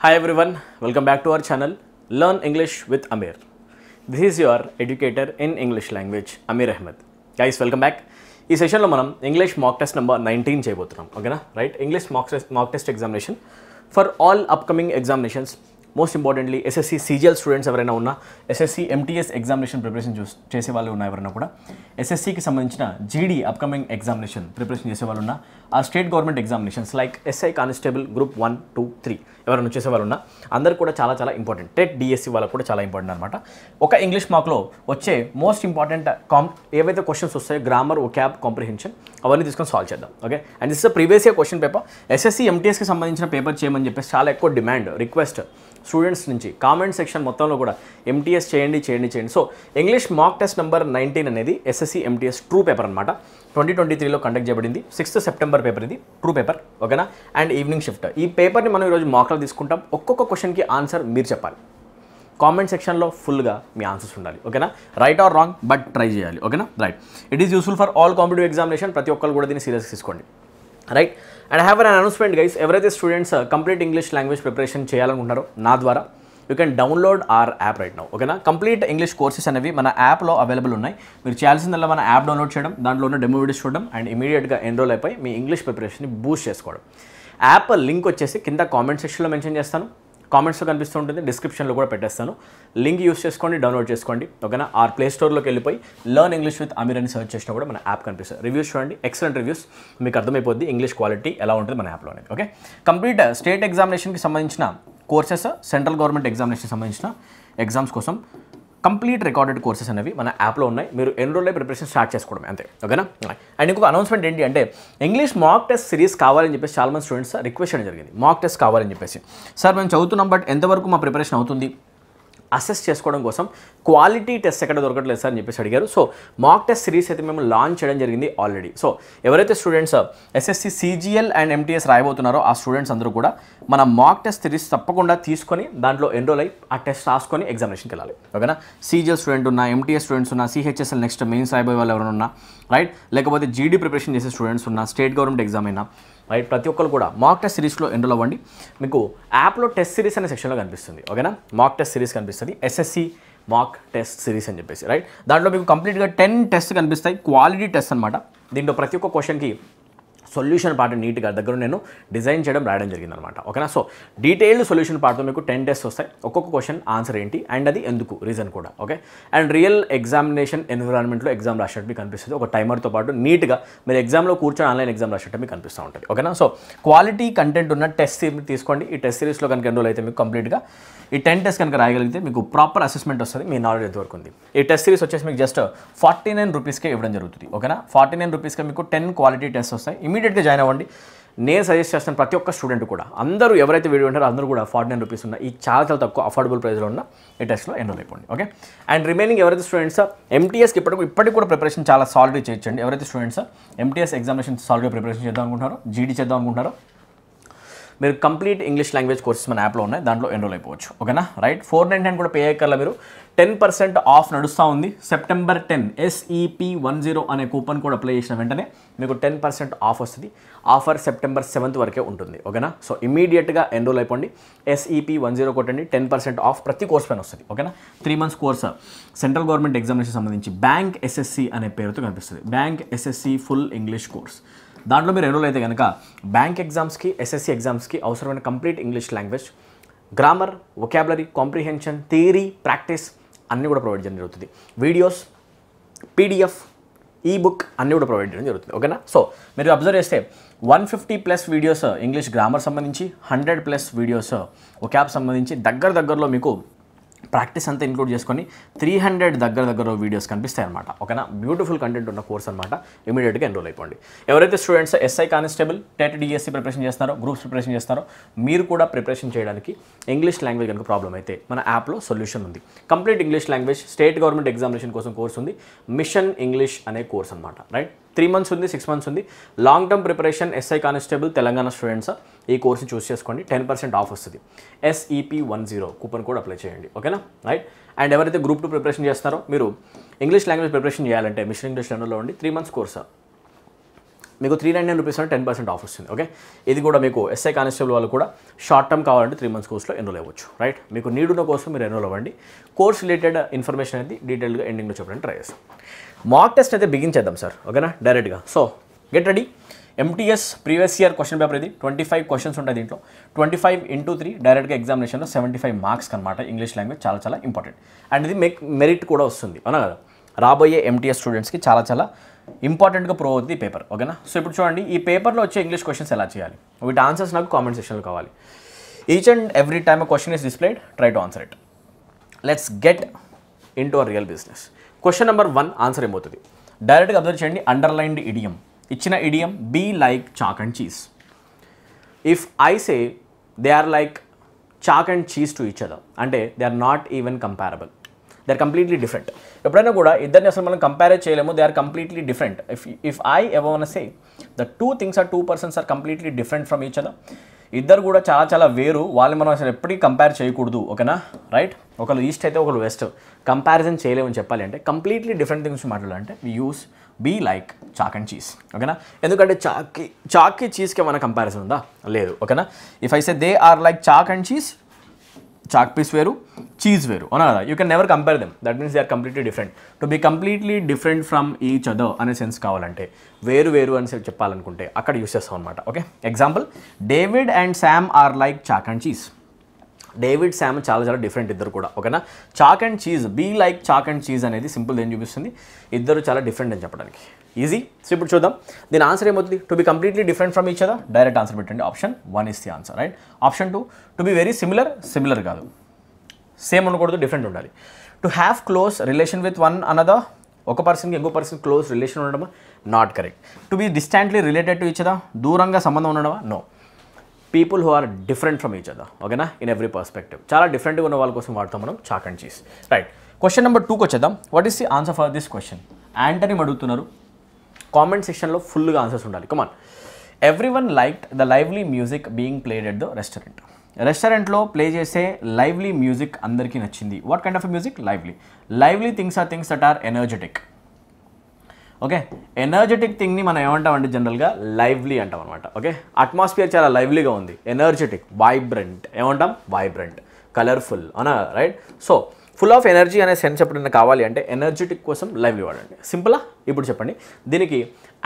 Hi everyone, welcome back to our channel Learn English with Amir. This is your educator in English language, Amir Ahmed. Guys, welcome back. ఈ సెషన్లో మనం English mock test number 19 చేయబోతున్నాం. ఓకేనా? Right, English mock test examination for all upcoming examinations. Most importantly SSC CGL students ఎవరైనా ఉన్నా, SSC MTS examination preparation చేసే వాళ్ళు ఉన్నా, ఎవరైనా కూడా ఎస్ఎస్సికి సంబంధించిన జీడీ అప్కమింగ్ ఎగ్జామినేషన్ ప్రిపరేషన్ చేసే వాళ్ళు ఉన్నా, ఆ state government examinations like SI constable group 1, 2, 3 ఎవరైనా చేసే వాళ్ళు ఉన్నా, అందరు కూడా చాలా ఇంపార్టెంట్. టెట్ డిఎస్సి వాళ్ళకు కూడా చాలా ఇంపార్టెంట్ అనమాట. ఒక ఇంగ్లీష్ మార్క్లో వచ్చే మోస్ట్ ఇంపార్టెంట్ ఏవైతే క్వశ్చన్స్ వస్తాయో గ్రామర్, వొకాబ్, కాంప్రిహెన్షన్ అవన్నీ తీసుకొని సాల్వ్ చేద్దాం. Okay, and this previous year question paper. SSC ఎంటీఎస్కి సంబంధించిన పేపర్ చేయమని చెప్పేసి చాలా ఎక్కువ డిమాండ్, రిక్వెస్ట్ స్టూడెంట్స్ నుంచి కామెంట్ సెక్షన్ మొత్తంలో కూడా ఎంటీఎస్ చేయండి. So English mock test number 19 అనేది ఎస్ఎస్సి ఎంటీఎస్ ట్రూ పేపర్ అనమాట. 2023లో కండక్ట్ చేయబడింది. 6th సెప్టెంబర్ పేపర్ ఇది, ట్రూ పేపర్. ఓకేనా? And evening shift. ఈ పేపర్ని మనం ఈరోజు మాక్లో తీసుకుంటాం. ఒక్కొక్క క్వశ్చన్కి ఆన్సర్ మీరు చెప్పాలి. కామెంట్ సెక్షన్లో ఫుల్గా మీ ఆన్సర్స్ ఉండాలి. ఓకేనా? Right or wrong, but try చేయాలి. ఓకేనా? Right. It is useful for all competitive examination. ప్రతి ఒక్కరు కూడా దీన్ని సీరియస్గా తీసుకోండి. Right. And have an announcement guys. ఎవరైతే students complete English language preparation చేయాలనుకుంటారో నా ద్వారా, you can download our app right now. ఓకేనా? కంప్లీట్ ఇంగ్లీష్ కోర్సెస్ అనేవి మన యాప్లో అవైలబుల్ ఉన్నాయి. మీరు చేయాల్సిందల్లా మన యాప్ డౌన్లోడ్ చేయడం, దాంట్లో ఉన్న డెమో వీడియోస్ చూడడం, అండ్ ఇమీడియట్గా ఎన్రోల్ అయిపోయి మీ ఇంగ్లీష్ ప్రిపరేషన్ని బూస్ట్ చేసుకోవడం. యాప్ లింక్ వచ్చేసి కింద కామెంట్ సెక్షన్లో మెన్షన్ చేస్తాను, కామెంట్స్లో కనిపిస్తూ ఉంటుంది, డిస్క్రిప్షన్లో కూడా పెట్టేస్తాను. లింక్ యూస్ చేసుకోండి, డౌన్లోడ్ చేసుకోండి. ఓకేనా? ఆర్ ప్లే స్టోర్లోకి వెళ్ళిపోయి లర్న్ ఇంగ్లీష్ విత్ అమీర్ అని సర్చ్ చేసినా కూడా మన యాప్ కనిపిస్తుంది. రివ్యూస్ చూడండి, ఎక్సలెంట్ రివ్యూస్. మీకు అర్థమైపోద్ది ఇంగ్లీష్ క్వాలిటీ ఎలా ఉంటుంది మన యాప్లో అనేది. ఓకే, కంప్లీట్ స్టేట్ ఎగ్జామినేషన్కి సంబంధించిన కోర్సెస్, సెంట్రల్ గవర్నమెంట్ ఎగ్జామినేషన్కి సంబంధించిన ఎగ్జామ్స్ కోసం కంప్లీట్ రికార్డెడ్ కోర్సెస్ అనేవి మన యాప్లో ఉన్నాయి. మీరు ఎన్రోల్ అయ్యి ప్రిపరేషన్ స్టార్ట్ చేసుకోవడమే, అంతే. ఓకేనా? అండ్ ఇంకొక అనౌన్స్మెంట్ ఏంటి అంటే, ఇంగ్లీష్ మాక్ టెస్ట్ సిరీస్ కావాలని చెప్పేసి చాలామంది స్టూడెంట్స్ రిక్వెస్ట్ చేయడం జరిగింది. మాక్ టెస్ట్ కావాలని చెప్పేసి. సార్ మేము చదువుతున్నాం, బట్ ఎంతవరకు మా ప్రిపరేషన్ అవుతుంది అసెస్ చేసుకోవడం కోసం క్వాలిటీ టెస్ట్ ఎక్కడ దొరకట్లేదు సార్ అని చెప్పేసి అడిగారు. సో మాక్ టెస్ట్ సిరీస్ అయితే మేము లాంచ్ చేయడం జరిగింది ఆల్రెడీ. సో ఎవరైతే students SSC CGL and MTS రాయబోతున్నారో ఆ స్టూడెంట్స్ అందరూ కూడా మన మాక్ టెస్ట్ సిరీస్ తప్పకుండా తీసుకొని దాంట్లో ఎన్రోల్ అయ్యి ఆ టెస్ట్ రాసుకొని ఎగ్జామినేషన్కి వెళ్ళాలి. ఓకేనా? సీజీఎల్ స్టూడెంట్ ఉన్నా, ఎంటీఎస్ స్టూడెంట్స్ ఉన్నా, సిహెచ్ఎస్ఎల్ నెక్స్ట్ మెయిన్స్ రాయబోయే వాళ్ళు ఎవరైనా ఉన్నా, రైట్, లేకపోతే జీడీ ప్రిపరేషన్ చేసే స్టూడెంట్స్ ఉన్నా, స్టేట్ గవర్నమెంట్ ఎగ్జామ్ అయినా, రైట్, ప్రతి ఒక్కరు కూడా మాక్ టెస్ట్ సిరీస్లో ఎన్రోల్ అవ్వండి. మీకు యాప్లో టెస్ట్ సిరీస్ అనే సెక్షన్లో కనిపిస్తుంది. ఓకేనా? మాక్ టెస్ట్ సిరీస్ కనిపిస్తుంది, ఎస్ఎస్సి మాక్ టెస్ట్ సిరీస్ అని చెప్పేసి. రైట్, దాంట్లో మీకు కంప్లీట్గా 10 టెస్ట్ కనిపిస్తాయి, క్వాలిటీ టెస్ట్ అనమాట. దీంట్లో ప్రతి ఒక్క క్వశ్చన్కి సొల్యూషన్ పార్ట్ నీట్గా దగ్గర నేను డిజైన్ చేయడం రాయడం జరిగిందనమాట. ఓకేనా? సో డీటెయిల్డ్ సొల్యూషన్ పార్ట్తో మీకు 10 టెస్ట్ వస్తాయి. ఒక్కొక్క క్వశ్చన్ ఆన్సర్ ఏంటి అండ్ అది ఎందుకు, రీజన్ కూడా. ఓకే, అండ్ రియల్ ఎగ్జామినేషన్ ఎన్విరాన్మెంట్లో ఎగ్జామ్ రాసినట్టు మీకు కనిపిస్తుంది. ఒక టైమర్తో పాటు నీట్గా మీరు ఎగ్జామ్లో కూర్చొని ఆన్లైన్ ఎగ్జామ్ రాసినట్టు మీకు కనిపిస్తూ ఉంటుంది. ఓకేనా? సో క్వాలిటీ కంటెంట్ ఉన్న టెస్ట్ తీసుకోండి. ఈ టెస్ట్ సిరీస్లో కనుక ఎన్రోల్ అయితే మీకు కంప్లీట్గా ఈ 10 టెస్ట్ కనుక రాయగలిగితే మీకు ప్రాపర్ అసెస్మెంట్ వస్తుంది. మీ నాలెడ్జ్ ఎంతవరకు ఉంది. ఈ టెస్ట్ సిరీస్ వచ్చేసి మీకు జస్ట్ 49 రూపీస్కే ఇవ్వడం జరుగుతుంది. ఓకేనా? 49 రూపీస్కే మీకు 10 క్వాలిటీ టెస్ట్ వస్తాయి. ఇమీడియట్గా జాయిన్ అవ్వండి. నేను సజెస్ట్ చేస్తాను ప్రతి ఒక్క స్టూడెంట్ కూడా, అందరూ ఎవరైతే వీడియో ఉంటారో అందరూ కూడా 49 రూపీస్ ఉన్న ఈ చాలా తక్కువ అఫోర్డబుల్ ప్రైస్లో ఉన్న ఈ టెస్ట్లో ఎన్రోల్ అయిపోండి. ఓకే, అండ్ రిమైనింగ్ ఎవరైతే స్టూడెంట్స్ ఎంటీఎస్కి ఇప్పటికి కూడా ప్రిపరేషన్ చాలా సాల్వ్గా చేయొచ్చండి. ఎవరైతే స్టూడెంట్స్ ఎంటీఎస్ ఎగ్జామినేషన్ సాల్వ్గా ప్రిపరేషన్ చేద్దాం అనుకుంటారో, జీడీ చేద్దాం అనుకుంటారో, మీరు కంప్లీట్ ఇంగ్లీష్ లాంగ్వేజ్ కోర్సెస్ మన యాప్లో ఉన్నాయి, దాంట్లో ఎన్రోల్ అయిపోవచ్చు. ఓకేనా? రైట్, 499 కూడా పే అయ్యాకల్లా మీరు 10% ఆఫ్ నడుస్తూ ఉంది. సెప్టెంబర్ 10 SEP10 అనే కూపన్ కోడ్ అప్లై చేసిన వెంటనే మీకు 10% ఆఫ్ వస్తుంది. ఆఫర్ సెప్టెంబర్ 7th వరకే ఉంటుంది. ఓకేనా? సో ఇమీడియట్గా ఎన్రోల్ అయిపోండి. SEP10 కొట్టండి, 10% ఆఫ్ ప్రతి కోర్స్ పైన వస్తుంది. ఓకేనా? 3 months course central government examination సంబంధించి బ్యాంక్ SSC అనే పేరుతో కనిపిస్తుంది. Bank SSC full English course. దాంట్లో మీరు ఎన్రోల్ అయితే కనుక బ్యాంక్ ఎగ్జామ్స్కి, SSC ఎగ్జామ్స్కి అవసరమైన complete English language, grammar, vocabulary, comprehension, theory, practice అన్నీ కూడా ప్రొవైడ్ చేయడం జరుగుతుంది. వీడియోస్, PDF, ఈబుక్ అన్నీ కూడా ప్రొవైడ్ చేయడం జరుగుతుంది. ఓకేనా? సో మీరు అబ్జర్వ్ చేస్తే 150+ వీడియోస్ ఇంగ్లీష్ గ్రామర్ సంబంధించి, 100+ వీడియోస్ వొకాబ్ సంబంధించి, దగ్గరలో మీకు ప్రాక్టీస్ అంతా ఇంక్లూడ్ చేసుకొని 300 దగ్గర వీడియోస్ కనిపిస్తాయి అనమాట. ఓకేనా? బ్యూటిఫుల్ కంటెంట్ ఉన్న కోర్స్ అనమాట. ఇమీడియట్గా ఎన్రోల్ అయిపోండి. ఎవరైతే students SI constable, TET DSC preparation చేస్తారో, గ్రూప్స్ ప్రిపరేషన్ చేస్తారో, మీరు కూడా ప్రిపరేషన్ చేయడానికి ఇంగ్లీష్ లాంగ్వేజ్ కనుక ప్రాబ్లం అయితే మన యాప్లో సొల్యూషన్ ఉంది. Complete English language state government examination కోసం కోర్స్ ఉంది. మిషన్ ఇంగ్లీష్ అనే కోర్స్ అనమాట. రైట్, 3 months ఉంది, 6 months ఉంది. Long term preparation SI constable Telangana students ఈ కోర్స్ని చూస్ చేసుకోండి. 10% ఆఫ్ వస్తుంది. SEP10 కూపన్ కోడ్ అప్లై చేయండి. ఓకేనా? రైట్, అండ్ ఎవరైతే గ్రూప్ 2 ప్రిపరేషన్ చేస్తున్నారో, మీరు ఇంగ్లీష్ లాంగ్వేజ్ ప్రిపరేషన్ చేయాలంటే మిషన్ ఇంగ్లీష్ లెర్నర్లో ఉండి 3 months కోర్స్ మీకు 399 రూపీస్ 10% ఆఫ్ వస్తుంది. ఓకే, ఇది కూడా మీకు ఎస్ఐ కానిస్టేబుల్ వాళ్ళు కూడా షార్ట్ టర్మ్ కావాలంటే 3 months కోర్స్లో ఎన్రోల్ అవ్వచ్చు. రైట్, మీకు నీడ్ ఉన్న కోసం మీరు ఎన్రోల్ అవ్వండి. కోర్స్ రిలేటెడ్ ఇన్ఫర్మేషన్ అనేది డీటెయిల్గా ఎండింగ్లో చెప్పడానికి ట్రై చేస్తాం. మాక్ టెస్ట్ అయితే బిగించేద్దాం సార్. ఓకేనా, డైరెక్ట్గా. So get ready. MTS previous year question paper ఇది. 25 క్వశ్చన్స్ ఉంటాయి దీంట్లో. 25 × 3 డైరెక్ట్గా ఎగ్జామినేషన్లో 75 మార్క్స్ అనమాట. ఇంగ్లీష్ లాంగ్వేజ్ చాలా చాలా ఇంపార్టెంట్. అండ్ ఇది మెరిట్ కూడా వస్తుంది, అవునా కదా. రాబోయే ఎంటీఎస్ స్టూడెంట్స్కి చాలా చాలా ఇంపార్టెంట్గా ప్రూవ్ అవుతుంది ఈ పేపర్. ఓకేనా, సో ఇప్పుడు చూడండి ఈ పేపర్లో వచ్చే ఇంగ్లీష్ క్వశ్చన్స్ ఎలా చేయాలి, వీటి ఆన్సర్స్ నాకు కామెంట్ సెక్షన్లో కావాలి. Each and every time a question is displayed, try to answer it. Let's get into our real business. Question number 1 answer ఏమవుతుంది డైరెక్ట్గా అబ్జర్వ్ చేయండి. అండర్లైన్డ్ ఇడియం, ఇచ్చిన idiom be like chalk and cheese. If I say they are like chalk and cheese to each other అంటే they are not even comparable, they are completely different. ఎప్పుడైనా కూడా ఇద్దరిని అసలు మనం కంపేర్ చేయలేము, they are completely different. If I ever one say the two things are 2 persons are completely different from each other, ఇద్దరు కూడా చాలా చాలా వేరు, వాళ్ళని మనం అసలు ఎప్పటికీ కంపేర్ చేయకూడదు. ఓకేనా, రైట్. ఒకళ్ళు ఈస్ట్ అయితే ఒకళ్ళు వెస్ట్, కంపారిజన్ చేయలేమని చెప్పాలి అంటే కంప్లీట్లీ డిఫరెంట్ థింగ్స్ మాట్లాడాలంటే we use be like chalk and cheese. ఓకేనా, ఎందుకంటే చాక్కి చీజ్కి ఏమైనా కంపారిజన్ ఉందా, లేదు. ఓకేనా, if I say they are like chalk and cheese, chalk piece వేరు, చీజ్ వేరు, అవునా కదా. You can never compare them, that means they are completely different. To be completely different from each other అనే sense కావాలంటే వేరు వేరు అని చెప్పాలనుకుంటే అక్కడ యూస్ చేస్తాం అనమాట. Okay, example David and Sam are like chalk and cheese. David Sam చాలా చాలా డిఫరెంట్ ఇద్దరు కూడా. ఓకేనా, chalk and cheese, be like chalk and cheese అనేది సింపుల్ ఏం చూపిస్తుంది, ఇద్దరు చాలా డిఫరెంట్ అని చెప్పడానికి. ఈజీ. సో ఇప్పుడు చూద్దాం దీని ఆన్సర్ ఏమవుతుంది. To be completely different from each other, direct answer పెట్టండి. Option 1 is the answer, right. Option 2 to be very similar, similar కాదు, సేమ్ ఉండకూడదు, డిఫరెంట్ ఉండాలి. To have close relation with one another, ఒక పర్సన్కి ఇంకో పర్సన్ క్లోజ్ రిలేషన్ ఉండడమా, not correct. To be distantly related to each other, దూరంగా సంబంధం ఉండడమా, no. People who are different from each other. ఓకేనా, ఇన్ ఎవ్రీ పర్స్పెక్టివ్, చాలా డిఫరెంట్గా ఉన్న వాళ్ళ కోసం వాడతాం మనం chalk and cheese. Right, question number 2కి వచ్చేద్దాం. What is the answer for this question? Antonym అడుగుతున్నారు. కామెంట్ సెక్షన్లో ఫుల్గా ఆన్సర్స్ ఉండాలి. Come on. Everyone liked the lively music being played at the restaurant. రెస్టారెంట్లో ప్లే చేసే లైవ్లీ మ్యూజిక్ అందరికీ నచ్చింది. What kind of music? Lively. Lively things are things that are energetic. Okay, energetic థింగ్ని మనం ఏమంటామంటే జనరల్గా లైవ్లీ అంటాం అనమాట. ఓకే, అట్మాస్ఫియర్ చాలా లైవ్లీగా ఉంది, ఎనర్జెటిక్, వైబ్రెంట్ ఏమంటాం? వైబ్రెంట్, కలర్ఫుల్, అవునా, right. So full of energy అనే సెన్స్ ఎప్పుడైనా కావాలి అంటే ఎనర్జెటిక్ కోసం లైవ్లీ వాడండి. సింపులా? ఇప్పుడు చెప్పండి దీనికి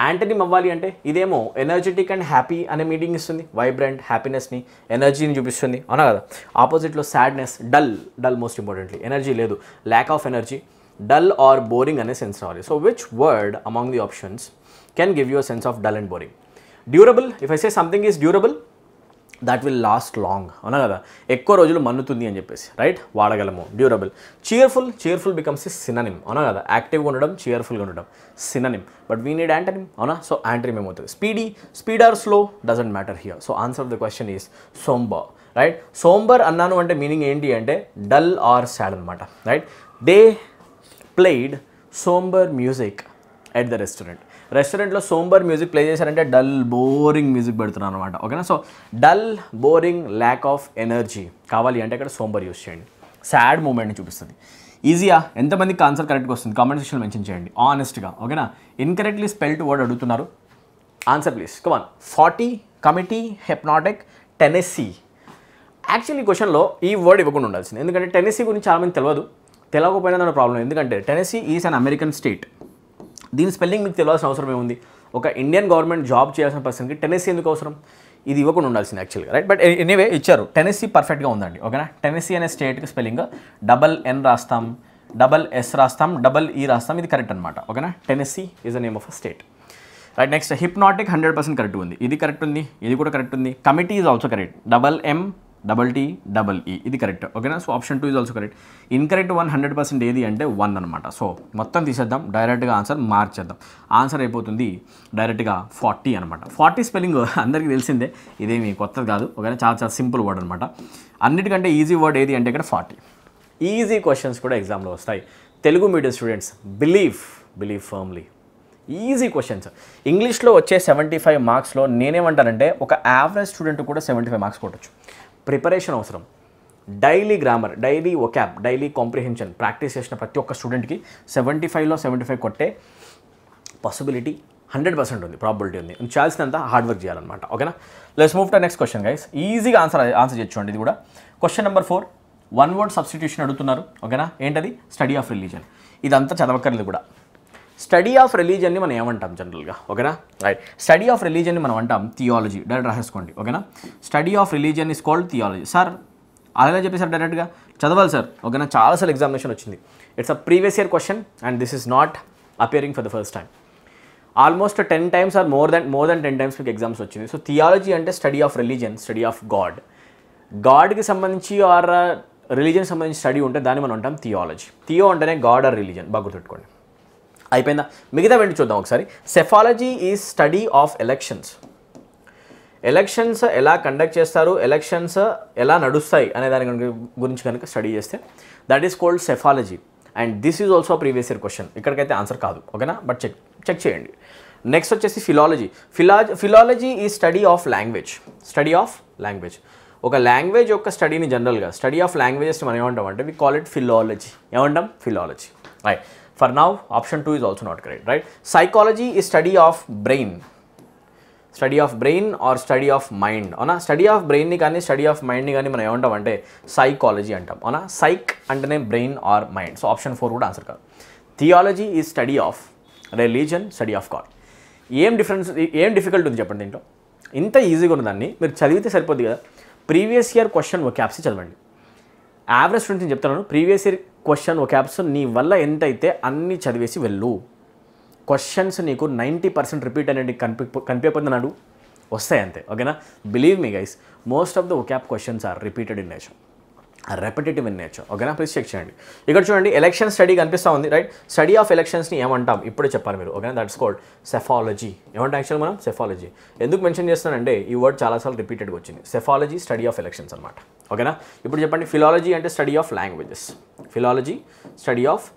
యాంటనిమ్ అవ్వాలి అంటే ఇదేమో ఎనర్జెటిక్ అండ్ హ్యాపీ అనే మీనింగ్ ఇస్తుంది, వైబ్రెంట్ హ్యాపీనెస్ని ఎనర్జీని చూపిస్తుంది, అవునా కదా. ఆపోజిట్లో sadness, dull, dull most importantly, energy లేదు, lack of energy, dull or boring అనే సెన్స్ రావాలి. So which word among the options can give you a sense of dull and boring? Durable. If I say something is durable that will last long, అవునా కదా, ఎక్కువ రోజులు మన్నుతుంది అని చెప్పేసి, right, వాడగలము, durable. Cheerful, cheerful becomes is synonym, అవునా కదా, యాక్టివ్గా ఉండడం, చీర్ఫుల్గా ఉండడం synonym, but we need antonym, అవునా. సో యాంటనిమ్ ఏమవుతుంది? Speedy, speed or slow doesn't matter here. So answer of the question is sombre, right. Sombre అన్నాను అంటే మీనింగ్ ఏంటి అంటే డల్ ఆర్ సాడ్ అనమాట, right. They played sombre music at the restaurant. రెస్టారెంట్లో sombre music play చేశారంటే dull boring music పెడుతున్నాను అనమాట. ఓకేనా, so dull, boring, lack of energy కావాలి అంటే ఇక్కడ సోంబర్ యూస్ చేయండి. సాడ్ మూమెంట్ని చూపిస్తుంది. ఈజీయా? ఎంతమందికి ఆన్సర్ కరెక్ట్గా వస్తుంది కామెంట్ సెక్షన్లో మెన్షన్ చేయండి ఆనెస్ట్గా. ఓకేనా, ఇన్కరెక్ట్లీ స్పెల్డ్ వర్డ్ అడుగుతున్నారు, answer please. Come on. 40, committee, hypnotic, Tennessee. Actually క్వశ్చన్లో ఈ వర్డ్ ఇవ్వకుండా ఉండాల్సింది, ఎందుకంటే టెనెస్సీ గురించి చాలామంది తెలియకపోయినా దాని ప్రాబ్లం. ఎందుకంటే Tennessee is an American state. దీని స్పెల్లింగ్ మీకు తెలియాల్సిన అవసరం ఏముంది? ఒక ఇండియన్ గవర్నమెంట్ జాబ్ చేయాల్సిన పర్సన్కి టెనెస్సీ ఎందుకు అవసరం? ఇది ఇవ్వకుండా ఉండాల్సింది యాక్చువల్గా, రైట్. బట్ ఎనీవే ఇచ్చారు, టెనెస్సీ పర్ఫెక్ట్గా ఉందండి. ఓకేనా, టెనెస్సీ అనే స్టేట్కి స్పెల్లింగ్ NN రాస్తాం, S రాస్తాం, E రాస్తాం, ఇది కరెక్ట్ అనమాట. ఓకేనా, Tennessee is the name of a state, right. Next hypnotic 100% correct ఉంది, ఇది కరెక్ట్ ఉంది, ఇది కూడా కరెక్ట్ ఉంది. Committee is also correct, MTEE, ఇది కరెక్ట్. ఓకేనా, so option 2 is also correct. Incorrect 100% ఏది అంటే 1 అనమాట. సో మొత్తం తీసేద్దాం, డైరెక్ట్గా ఆన్సర్ మార్చేద్దాం. ఆన్సర్ అయిపోతుంది డైరెక్ట్గా 40 అనమాట. 40 స్పెల్లింగ్ అందరికీ తెలిసిందే, ఇదేమి కొత్తది కాదు. ఓకేనా, చాలా చాలా సింపుల్ వర్డ్ అనమాట. అన్నిటికంటే ఈజీ వర్డ్ ఏది అంటే ఇక్కడ 40. ఈజీ క్వశ్చన్స్ కూడా ఎగ్జామ్లో వస్తాయి. Telugu medium students believe firmly. Easy questions. ఇంగ్లీష్లో వచ్చే 75 మార్క్స్లో నేనేమంటానంటే ఒక యావరేజ్ స్టూడెంట్ కూడా 75 మార్క్స్ కొట్టచ్చు. ప్రిపరేషన్ అవసరం, daily grammar, daily vocab, daily comprehension practice చేసిన ప్రతి ఒక్క స్టూడెంట్కి 75లో 75 కొట్టే పాసిబిలిటీ 100% ఉంది, ప్రాబిలిటీ ఉంది. నువ్వు చేయాల్సినంత హార్డ్ వర్క్ చేయాలన్నమాట. ఓకేనా, let's move to next question guys. ఈజీగా ఆన్సర్ చేయొచ్చు ఇది కూడా. క్వశ్చన్ నెంబర్ 4, 1 word సబ్స్టిట్యూషన్ అడుగుతున్నారు. ఓకేనా, ఏంటది? Study of religion. ఇదంతా చదవక్కర్లేదు కూడా. స్టడీ ఆఫ్ రిలీజన్ని మనం ఏమంటాం జనరల్గా? ఓకేనా, రైట్. స్టడీ ఆఫ్ రిలీజన్ని మనం అంటాం థియాలజీ. డైరెక్ట్ రాసేసుకోండి. ఓకేనా, study of religion is called theology. Sir అలాగే చెప్పేసారు డైరెక్ట్గా చదవాలి సార్. ఓకేనా, చాలాసార్లు ఎగ్జామినేషన్ వచ్చింది. It's a previous year question and this is not appearing for the first time. Almost 10 times or more than 10 times మీకు ఎగ్జామ్స్ వచ్చింది. సో థియాలజీ అంటే study of religion, study of గాడ్కి సంబంధించి ఆర్ రిలీజన్ సంబంధించి study ఉంటే దాన్ని మనం అంటాం థియాలజీ. థియో అంటేనే గాడ్ ఆర్ రిలీజన్. బాగా గుర్తుపెట్టుకోండి. అయిపోయిందా? మిగతా వెంట చూద్దాం ఒకసారి. Psephology is study of elections. Elections ఎలా కండక్ట్ చేస్తారు, ఎలక్షన్స్ ఎలా నడుస్తాయి అనే దాని గురించి కనుక స్టడీ చేస్తే that is cold psephology. And this is also previous year question. ఇక్కడికైతే ఆన్సర్ కాదు. ఓకేనా, బట్ చెక్ చేయండి. నెక్స్ట్ వచ్చేసి ఫిలాలజీ. ఫిలాలజీ ఈ study of language. Study of language, ఒక లాంగ్వేజ్ యొక్క స్టడీని జనరల్గా స్టడీ ఆఫ్ లాంగ్వేజెస్ మనం ఏమంటాం అంటే వి కాల్ ఇట్ ఫిలాలజీ. ఏమంటాం? Philology. Right. For now option 2 is also not correct. Right. Psychology ఈ study of brain. Study of brain or study of mind. అవునా, study of బ్రెయిన్ని కానీ స్టడీ ఆఫ్ మైండ్ని కానీ మనం ఏమంటాం అంటే సైకాలజీ అంటాం. అవునా, సైక్ అంటేనే brain or mind. So option 4 కూడా ఆన్సర్ కాదు. Theology is study of religion, study of God. ఏం డిఫికల్ట్ ఉంది చెప్పండి దీంట్లో? ఇంత ఈజీగా ఉన్నదాన్ని మీరు చదివితే సరిపోద్ది కదా. ప్రీవియస్ ఇయర్ క్వశ్చన్ ఒకాబ్స్ చదవండి. యావరేజ్ స్టూడెంట్స్ నేను చెప్తున్నాను, ప్రీవియస్ ఇయర్ క్వశ్చన్ ఒకాబ్స్ నీ వల్ల ఎంతైతే అన్నీ చదివేసి వెళ్ళు. క్వశ్చన్స్ నీకు 90% రిపీట్ అనేది కనిపించకపోతున్నాడు వస్తాయి అంతే. ఓకేనా, believe me guys, most of the vocab questions are repeated in nature, repetitive in nature. ఓకేనా, ప్లీజ్ చెక్ చేయండి. ఇక్కడ చూడండి, ఎలక్షన్ స్టడీ కనిపిస్తూ ఉంది. రైట్. స్టడీ ఆఫ్ ఎలక్షన్స్ని ఏమంటాం ఇప్పుడే చెప్పాలి మీరు. ఓకేనా, దట్స్ కాల్డ్ సెఫాలజీ. ఏమంటాం యాక్చువల్ మనం? సెఫాలజీ. ఎందుకు మెన్షన్ చేస్తానంటే ఈ వర్డ్ చాలాసార్లు రిపీటెడ్గా వచ్చింది. సెఫాలజీ స్టడీ ఆఫ్ ఎలక్షన్స్ అనమాట. ఓకేనా, ఇప్పుడు చెప్పండి. ఫిలాలజీ అంటే study of languages. Philology study of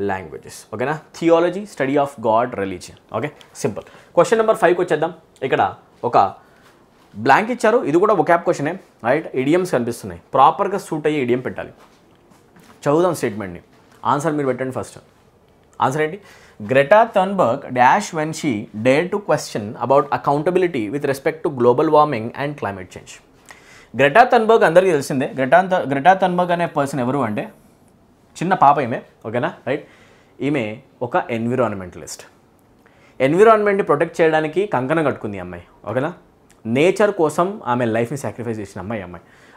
languages. ఓకేనా, theology study of God, religion. Okay, simple. Question number 5కి వచ్చేద్దాం. ఇక్కడ ఒక బ్లాంక్ ఇచ్చారు. ఇది కూడా ఒకాబ్ క్వశ్చనే. రైట్. ఇడియమ్స్ కనిపిస్తున్నాయి. ప్రాపర్గా సూట్ అయ్యే ఇడియం పెట్టాలి. చదువుదాం స్టేట్మెంట్ని. ఆన్సర్ మీరు పెట్టండి ఫస్ట్. ఆన్సర్ ఏంటి? Greta Thunberg dash when she dare to question about accountability with respect to global warming and climate change. Greta Thunberg అందరికీ తెలిసిందే. గ్రెటా థర్న్బర్గ్ అనే పర్సన్ ఎవరు అంటే చిన్న పాప ఈమె. ఓకేనా, రైట్. ఈమె ఒక ఎన్విరాన్మెంటలిస్ట్. ఎన్విరాన్మెంట్ని ప్రొటెక్ట్ చేయడానికి కంకణం కట్టుకుంది ఈ అమ్మాయి. ఓకేనా, నేచర్ కోసం ఆమె లైఫ్ని సాక్రిఫైస్ చేసిన అమ్మాయి.